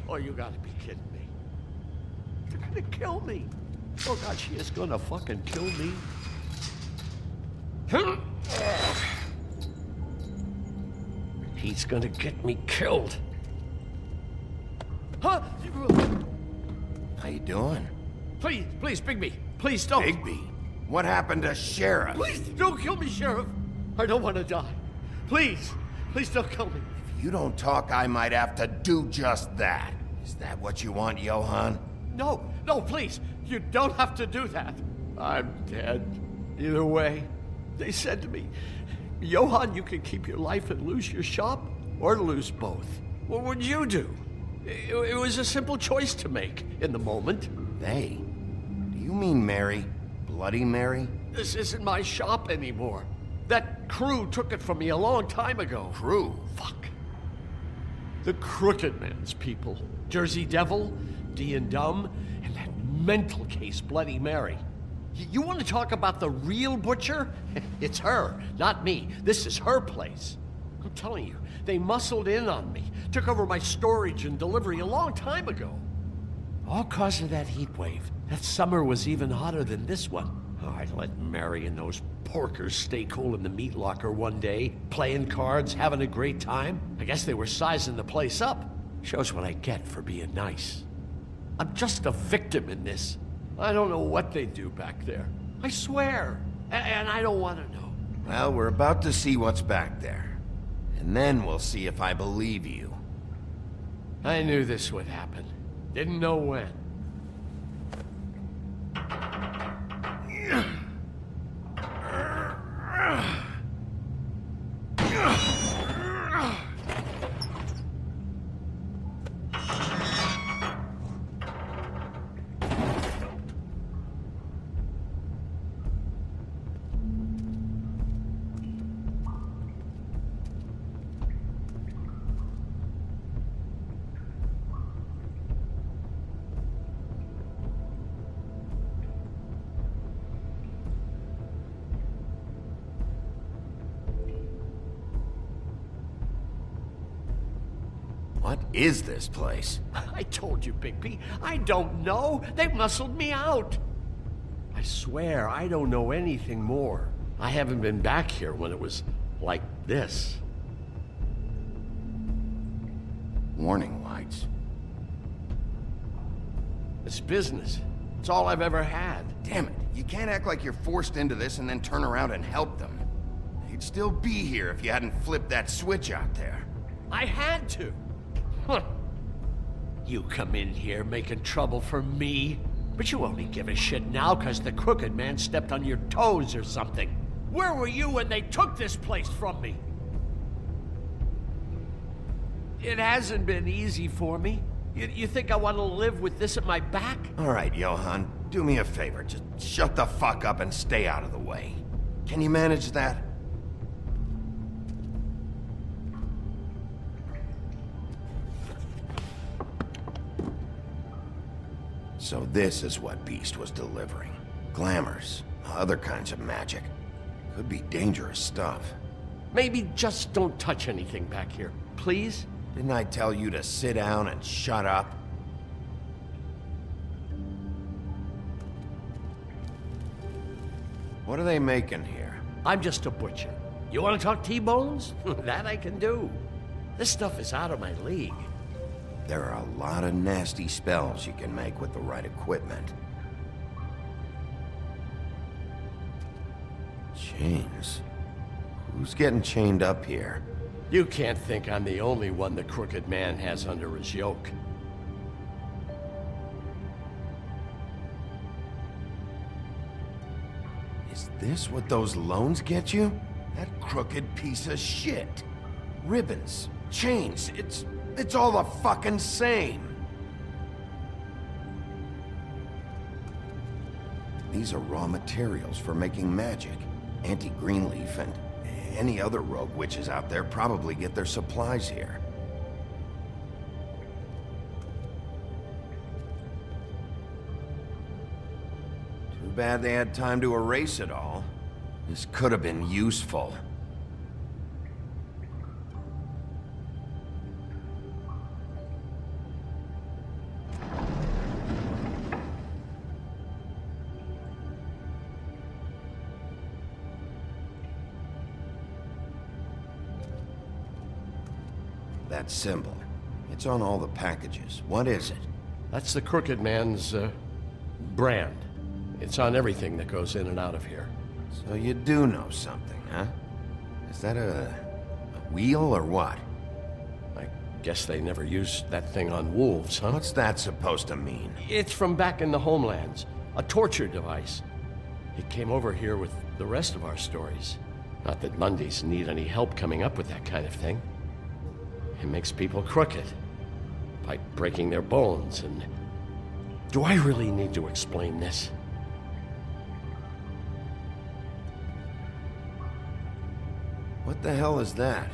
Oh, you gotta be kidding me. They're gonna kill me. Oh God, she is gonna fucking kill me. He's gonna get me killed. Huh? How you doing? Please, Bigby. Please don't. Bigby? What happened to Sheriff? Please don't kill me, Sheriff. I don't want to die. Please don't kill me. If you don't talk, I might have to do just that. Is that what you want, Johann? No, please. You don't have to do that. I'm dead. Either way. They said to me, Johann, you can keep your life and lose your shop, or lose both. What would you do? It was a simple choice to make in the moment. They? Do you mean Mary? Bloody Mary? This isn't my shop anymore. That crew took it from me a long time ago. Crew? Fuck. The Crooked Man's people. Jersey Devil, D and Dumb, and that mental case, Bloody Mary. You want to talk about the real butcher? It's her, not me. This is her place. I'm telling you, they muscled in on me, took over my storage and delivery a long time ago. All cause of that heat wave. That summer was even hotter than this one. Oh, I'd let Mary and those porkers stay cool in the meat locker one day, playing cards, having a great time. I guess they were sizing the place up. Shows what I get for being nice. I'm just a victim in this. I don't know what they do back there. I swear. And I don't want to know. Well, we're about to see what's back there. And then we'll see if I believe you. I knew this would happen. Didn't know when. What is this place? I told you, Bigby. I don't know. They muscled me out. I swear, I don't know anything more. I haven't been back here when it was like this. Warning lights. It's business. It's all I've ever had. Damn it. You can't act like you're forced into this and then turn around and help them. You'd still be here if you hadn't flipped that switch out there. I had to. Huh. You come in here making trouble for me, but you only give a shit now because the crooked man stepped on your toes or something. Where were you when they took this place from me? It hasn't been easy for me. You think I want to live with this at my back? All right, Johan, do me a favor. Just shut the fuck up and stay out of the way. Can you manage that? So this is what Beast was delivering. Glamours, other kinds of magic. Could be dangerous stuff. Maybe just don't touch anything back here, please? Didn't I tell you to sit down and shut up? What are they making here? I'm just a butcher. You want to talk T-bones? That I can do. This stuff is out of my league. There are a lot of nasty spells you can make with the right equipment. Chains? Who's getting chained up here? You can't think I'm the only one the crooked man has under his yoke. Is this what those loans get you? That crooked piece of shit. Ribbons, chains, it's all the fucking same. These are raw materials for making magic. Auntie Greenleaf and any other rogue witches out there probably get their supplies here. Too bad they had time to erase it all. This could have been useful. That symbol. It's on all the packages. What is it? That's the crooked man's, brand. It's on everything that goes in and out of here. So you do know something, huh? Is that a wheel or what? I guess they never used that thing on wolves, huh? What's that supposed to mean? It's from back in the homelands. A torture device. It came over here with the rest of our stories. Not that Mundies need any help coming up with that kind of thing. It makes people crooked. By breaking their bones and... Do I really need to explain this? What the hell is that?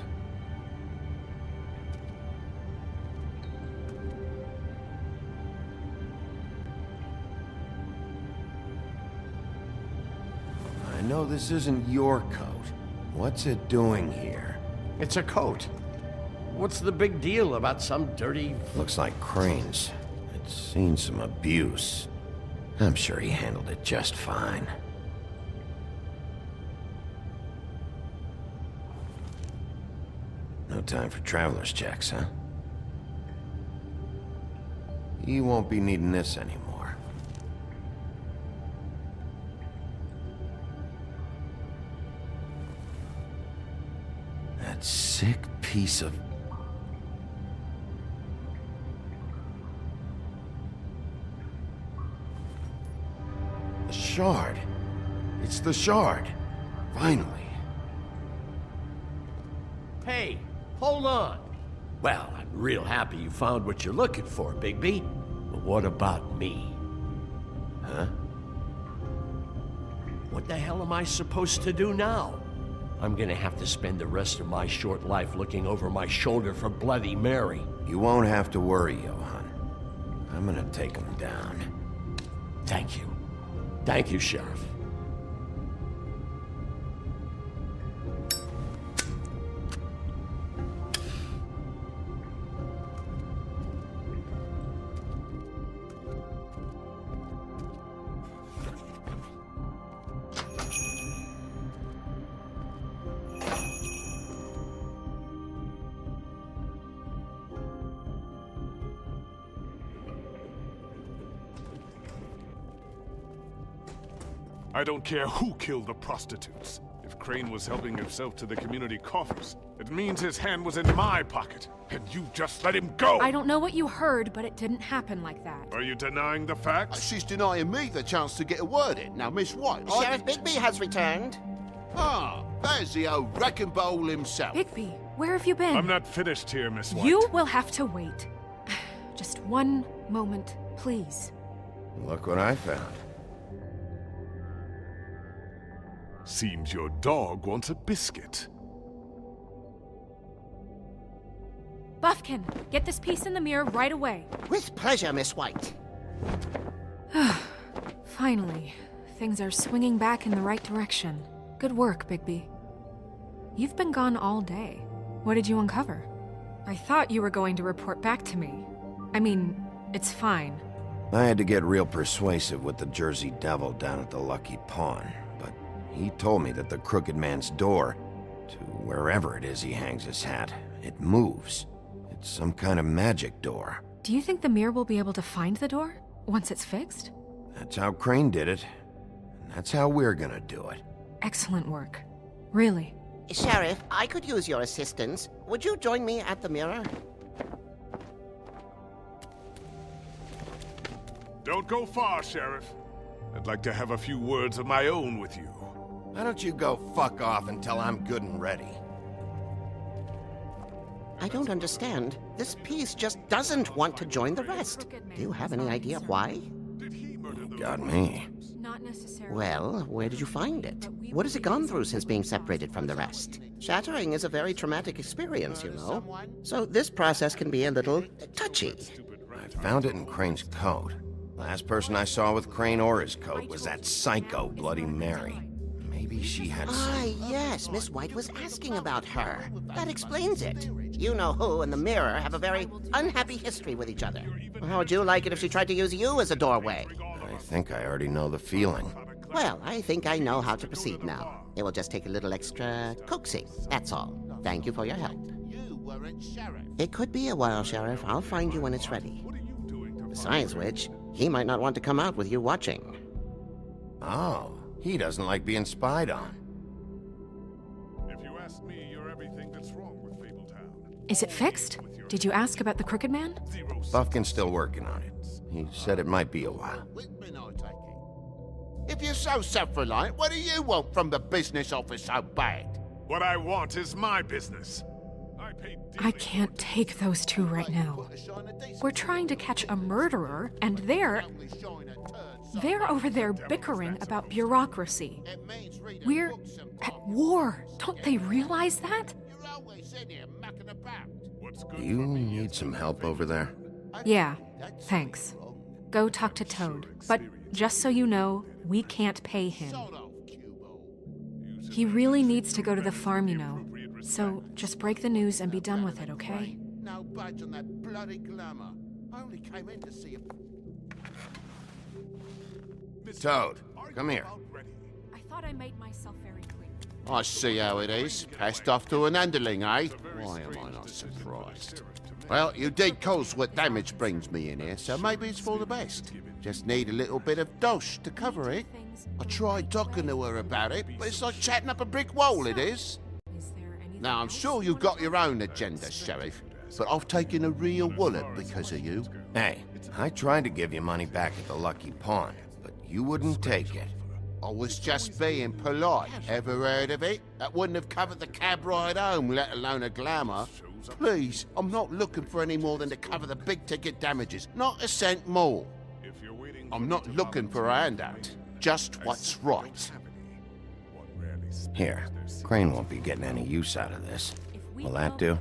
I know this isn't your coat. What's it doing here? It's a coat. What's the big deal about some dirty... Looks like Crane's. It's seen some abuse. I'm sure he handled it just fine. time for traveler's checks, huh? You won't be needing this anymore. That sick piece of... The shard. It's the shard. Finally. Hey, hold on. Well, I'm real happy you found what you're looking for, Bigby. But what about me? Huh? What the hell am I supposed to do now? I'm gonna have to spend the rest of my short life looking over my shoulder for Bloody Mary. You won't have to worry, Johann. I'm gonna take him down. Thank you. Thank you, Sheriff. I don't care who killed the prostitutes. If Crane was helping himself to the community coffers, it means his hand was in my pocket, and you just let him go! I don't know what you heard, but it didn't happen like that. Are you denying the facts? She's denying me the chance to get a word in. Now, Miss White... Sheriff Bigby has returned. Ah, there's the old wrecking ball himself. Bigby, where have you been? I'm not finished here, Miss White. You will have to wait. Just one moment, please. Look what I found. Seems your dog wants a biscuit. Buffkin, get this piece in the mirror right away. With pleasure, Miss White. Finally, things are swinging back in the right direction. Good work, Bigby. You've been gone all day. What did you uncover? I thought you were going to report back to me. I mean, it's fine. I had to get real persuasive with the Jersey Devil down at the Lucky Pawn, but he told me that the Crooked Man's door, to wherever it is he hangs his hat, it moves. It's some kind of magic door. Do you think the mirror will be able to find the door once it's fixed? That's how Crane did it, and that's how we're gonna do it. Excellent work. Really. Sheriff, I could use your assistance. Would you join me at the mirror? Don't go far, Sheriff. I'd like to have a few words of my own with you. Why don't you go fuck off until I'm good and ready? I don't understand. This piece just doesn't want to join the rest. Do you have any idea why? Got me. Not necessarily. Well, where did you find it? What has it gone through since being separated from the rest? Shattering is a very traumatic experience, you know. So this process can be a little touchy. I found it in Crane's coat. Last person I saw with Crane or his coat was that psycho Bloody Mary. Maybe she had some... Yes, Miss White was asking about her. That explains it. You know who and the mirror have a very unhappy history with each other. How would you like it if she tried to use you as a doorway? I think I already know the feeling. Well, I think I know how to proceed now. It will just take a little extra coaxing, that's all. Thank you for your help. It could be a while, Sheriff. I'll find you when it's ready. Besides which, he might not want to come out with you watching. Oh, he doesn't like being spied on. If you ask me, you're everything that's wrong with Fabletown. Is it fixed? Did you ask about the Crooked Man? Buffkin's still working on it. He said it might be a while. If you're so self-reliant, what do you want from the business office so bad? What I want is my business. I can't take those two right now. We're trying to catch a murderer, and they're over there bickering about bureaucracy. We're at war. Don't they realize that? Do you need some help over there? Yeah, thanks. Go talk to Toad. But just so you know, we can't pay him. He really needs to go to the farm, you know. So just break the news and be done with it, okay? No budge on that bloody glamour. I only came in to see if... Toad, come here. I thought I made myself very clear. I see how it is. Passed off to an underling, eh? Why am I not surprised? Well, you did cause what damage brings me in here, so maybe it's for the best. Just need a little bit of dosh to cover it. I tried talking to her about it, but it's like chatting up a brick wall, it is. Now, I'm sure you've got your own agenda, Sheriff, but I've taken a real wallop because of you. Hey, I tried to give you money back at the Lucky Pawn, but you wouldn't take it. I was just being polite. Ever heard of it? That wouldn't have covered the cab ride home, let alone a glamour. Please, I'm not looking for any more than to cover the big-ticket damages. Not a cent more. I'm not looking for a handout. Just what's right. Here, Crane won't be getting any use out of this. Will that do?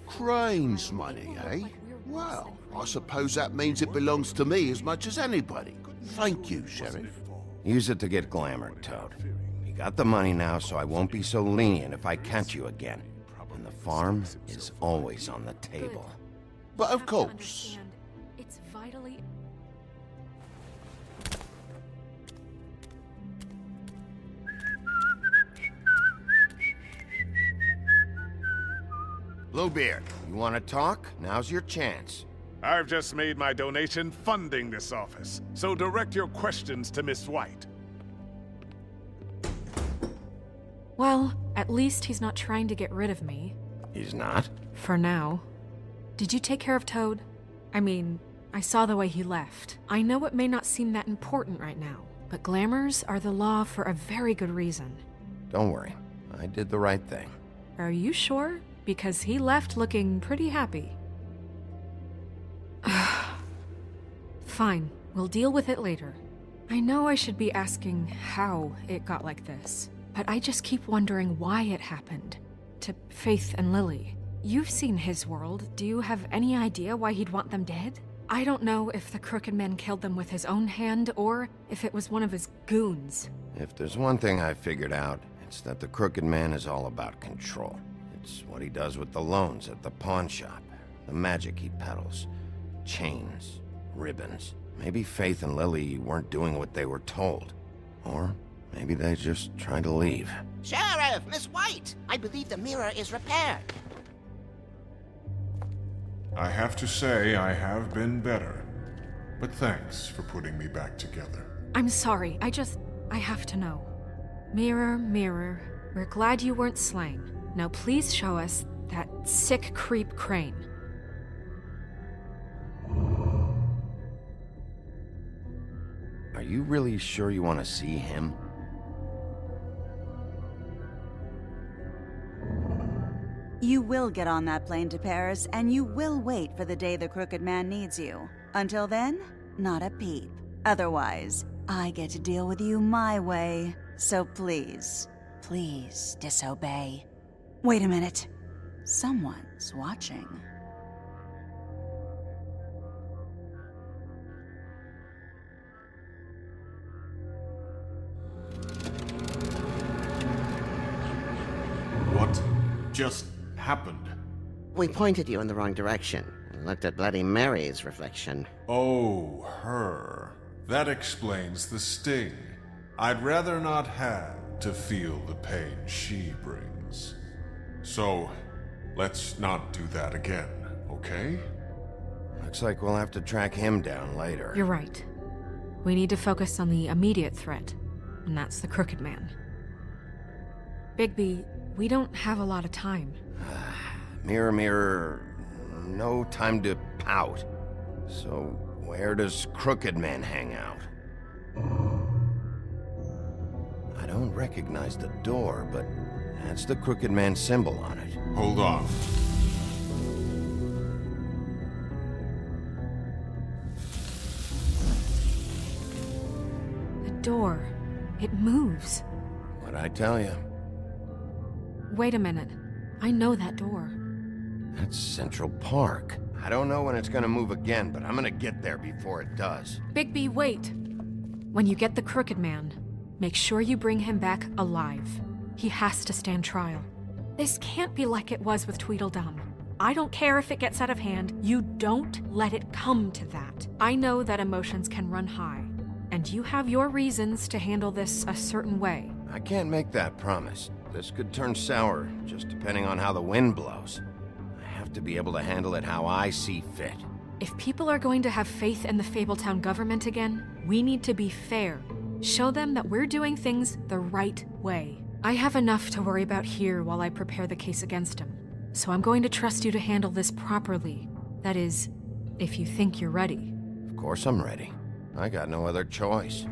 Crane's money, eh? Well, I suppose that means it belongs to me as much as anybody. Thank you, Sheriff. Use it to get glamored, Toad. You got the money now, so I won't be so lenient if I catch you again. And the farm is always on the table. But of course. It's vitally... Bluebeard, you want to talk? Now's your chance. I've just made my donation funding this office, so direct your questions to Miss White. Well, at least he's not trying to get rid of me. He's not? For now. Did you take care of Toad? I mean, I saw the way he left. I know it may not seem that important right now, but glamours are the law for a very good reason. Don't worry. I did the right thing. Are you sure? Because he left looking pretty happy. Fine, we'll deal with it later. I know I should be asking how it got like this, but I just keep wondering why it happened. To Faith and Lily. You've seen his world. Do you have any idea why he'd want them dead? I don't know if the Crooked Man killed them with his own hand, or if it was one of his goons. If there's one thing I figured out, it's that the Crooked Man is all about control. It's what he does with the loans at the pawn shop, the magic he peddles, chains, ribbons. Maybe Faith and Lily weren't doing what they were told. Or maybe they just tried to leave. Sheriff, Miss White! I believe the mirror is repaired. I have to say I have been better. But thanks for putting me back together. I'm sorry, I have to know. Mirror, mirror, we're glad you weren't slain. Now please show us that sick creep Crane. Are you really sure you want to see him? You will get on that plane to Paris, and you will wait for the day the Crooked Man needs you. Until then, not a peep. Otherwise, I get to deal with you my way. So please, please disobey. Wait a minute. Someone's watching. What just happened? We pointed you in the wrong direction and looked at Bloody Mary's reflection. Oh, her. That explains the sting. I'd rather not have to feel the pain she brings. So, let's not do that again, okay? Looks like we'll have to track him down later. You're right. We need to focus on the immediate threat, and that's the Crooked Man. Bigby, we don't have a lot of time. Mirror, mirror, no time to pout. So, where does Crooked Man hang out? I don't recognize the door, but that's the Crooked Man symbol on it. Hold on. The door. It moves. What'd I tell you? Wait a minute. I know that door. That's Central Park. I don't know when it's gonna move again, but I'm gonna get there before it does. Bigby, wait. When you get the Crooked Man, make sure you bring him back alive. He has to stand trial. This can't be like it was with Tweedledum. I don't care if it gets out of hand. You don't let it come to that. I know that emotions can run high, and you have your reasons to handle this a certain way. I can't make that promise. This could turn sour, just depending on how the wind blows. I have to be able to handle it how I see fit. If people are going to have faith in the Fabletown government again, we need to be fair. Show them that we're doing things the right way. I have enough to worry about here while I prepare the case against him. So I'm going to trust you to handle this properly. That is, if you think you're ready. Of course I'm ready. I got no other choice.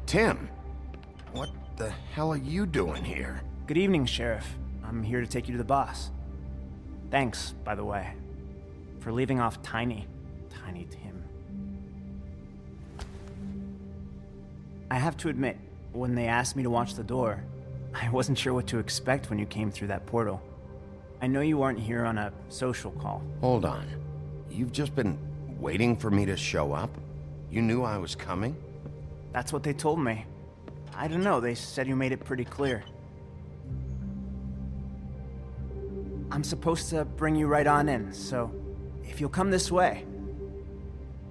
Tim, what the hell are you doing here? Good evening, Sheriff. I'm here to take you to the boss. Thanks, by the way, for leaving off Tiny Tim. I have to admit, when they asked me to watch the door, I wasn't sure what to expect when you came through that portal. I know you aren't here on a social call. Hold on. You've just been waiting for me to show up? You knew I was coming? That's what they told me. I don't know, they said you made it pretty clear. I'm supposed to bring you right on in, so if you'll come this way.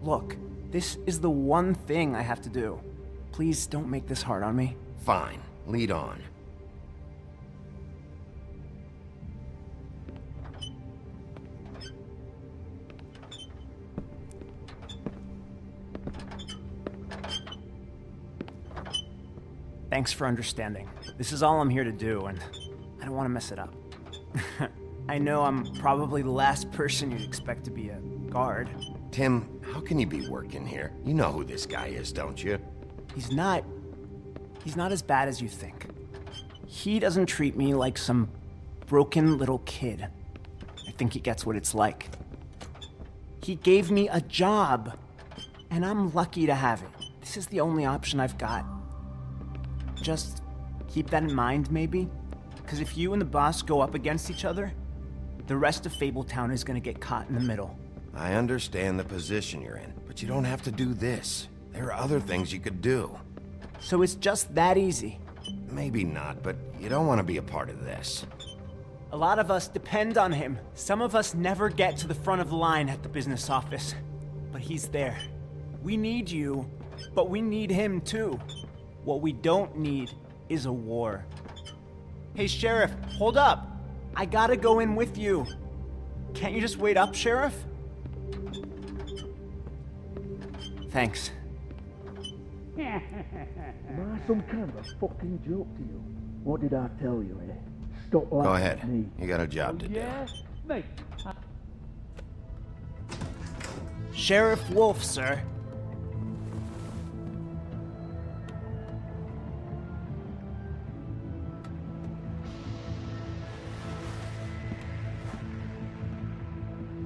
Look, this is the one thing I have to do. Please don't make this hard on me. Fine, lead on. Thanks for understanding. This is all I'm here to do, and I don't want to mess it up. I know I'm probably the last person you'd expect to be a guard. Tim, how can you be working here? You know who this guy is, don't you? He's not as bad as you think. He doesn't treat me like some broken little kid. I think he gets what it's like. He gave me a job, and I'm lucky to have it. This is the only option I've got. Just keep that in mind, maybe? Because if you and the boss go up against each other, the rest of Fabletown is gonna get caught in the middle. I understand the position you're in, but you don't have to do this. There are other things you could do. So it's just that easy? Maybe not, but you don't want to be a part of this. A lot of us depend on him. Some of us never get to the front of the line at the business office. But he's there. We need you, but we need him too. What we don't need is a war. Hey, Sheriff, hold up. I gotta go in with you. Can't you just wait up, Sheriff? Thanks. Am I some kind of a fucking joke to you? What did I tell you, eh? Stop laughing Go ahead. at me. You got a job to do. Mate. Sheriff Wolf, sir.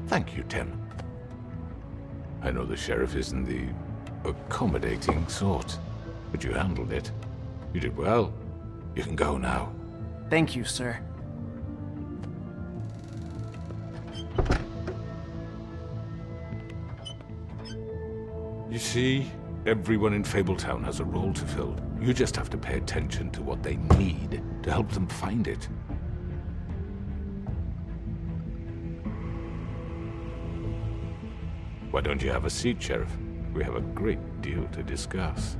Thank you, Tim. I know the sheriff isn't the accommodating sort, but you handled it. You did well. You can go now. Thank you, sir. You see, everyone in Fabletown has a role to fill. You just have to pay attention to what they need to help them find it. Why don't you have a seat, Sheriff? We have a great deal to discuss.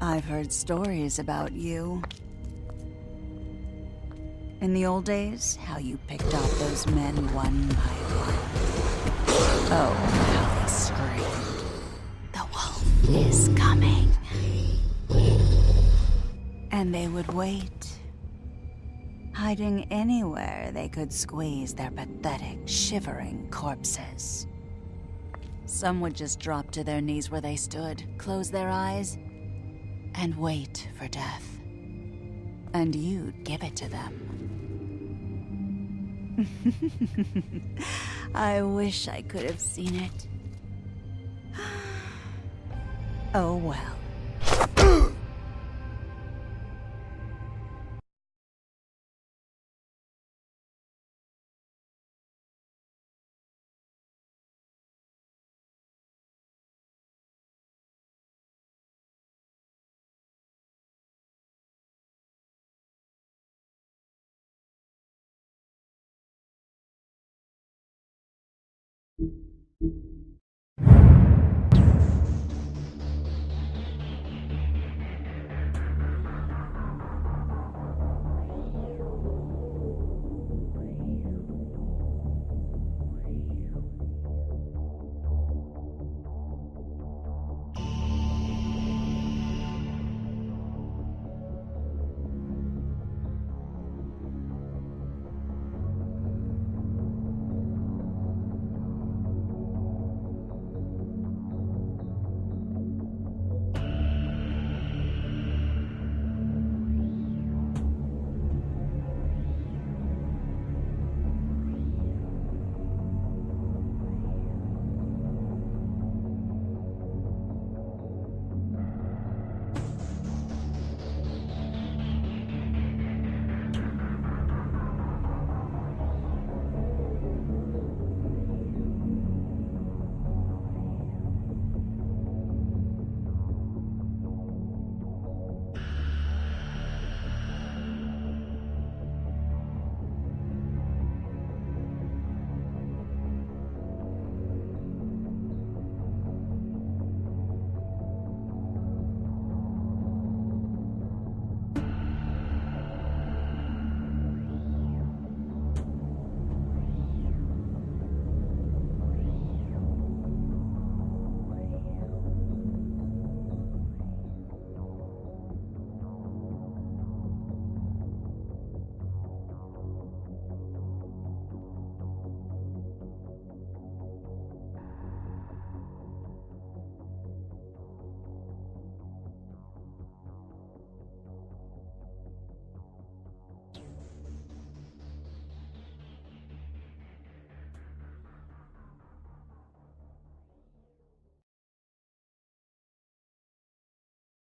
I've heard stories about you. In the old days, how you picked off those men one by one. Oh, how they screamed. The wolf is coming. And they would wait, hiding anywhere they could squeeze their pathetic, shivering corpses. Some would just drop to their knees where they stood, close their eyes, and wait for death. And you'd give it to them. I wish I could have seen it. Oh well.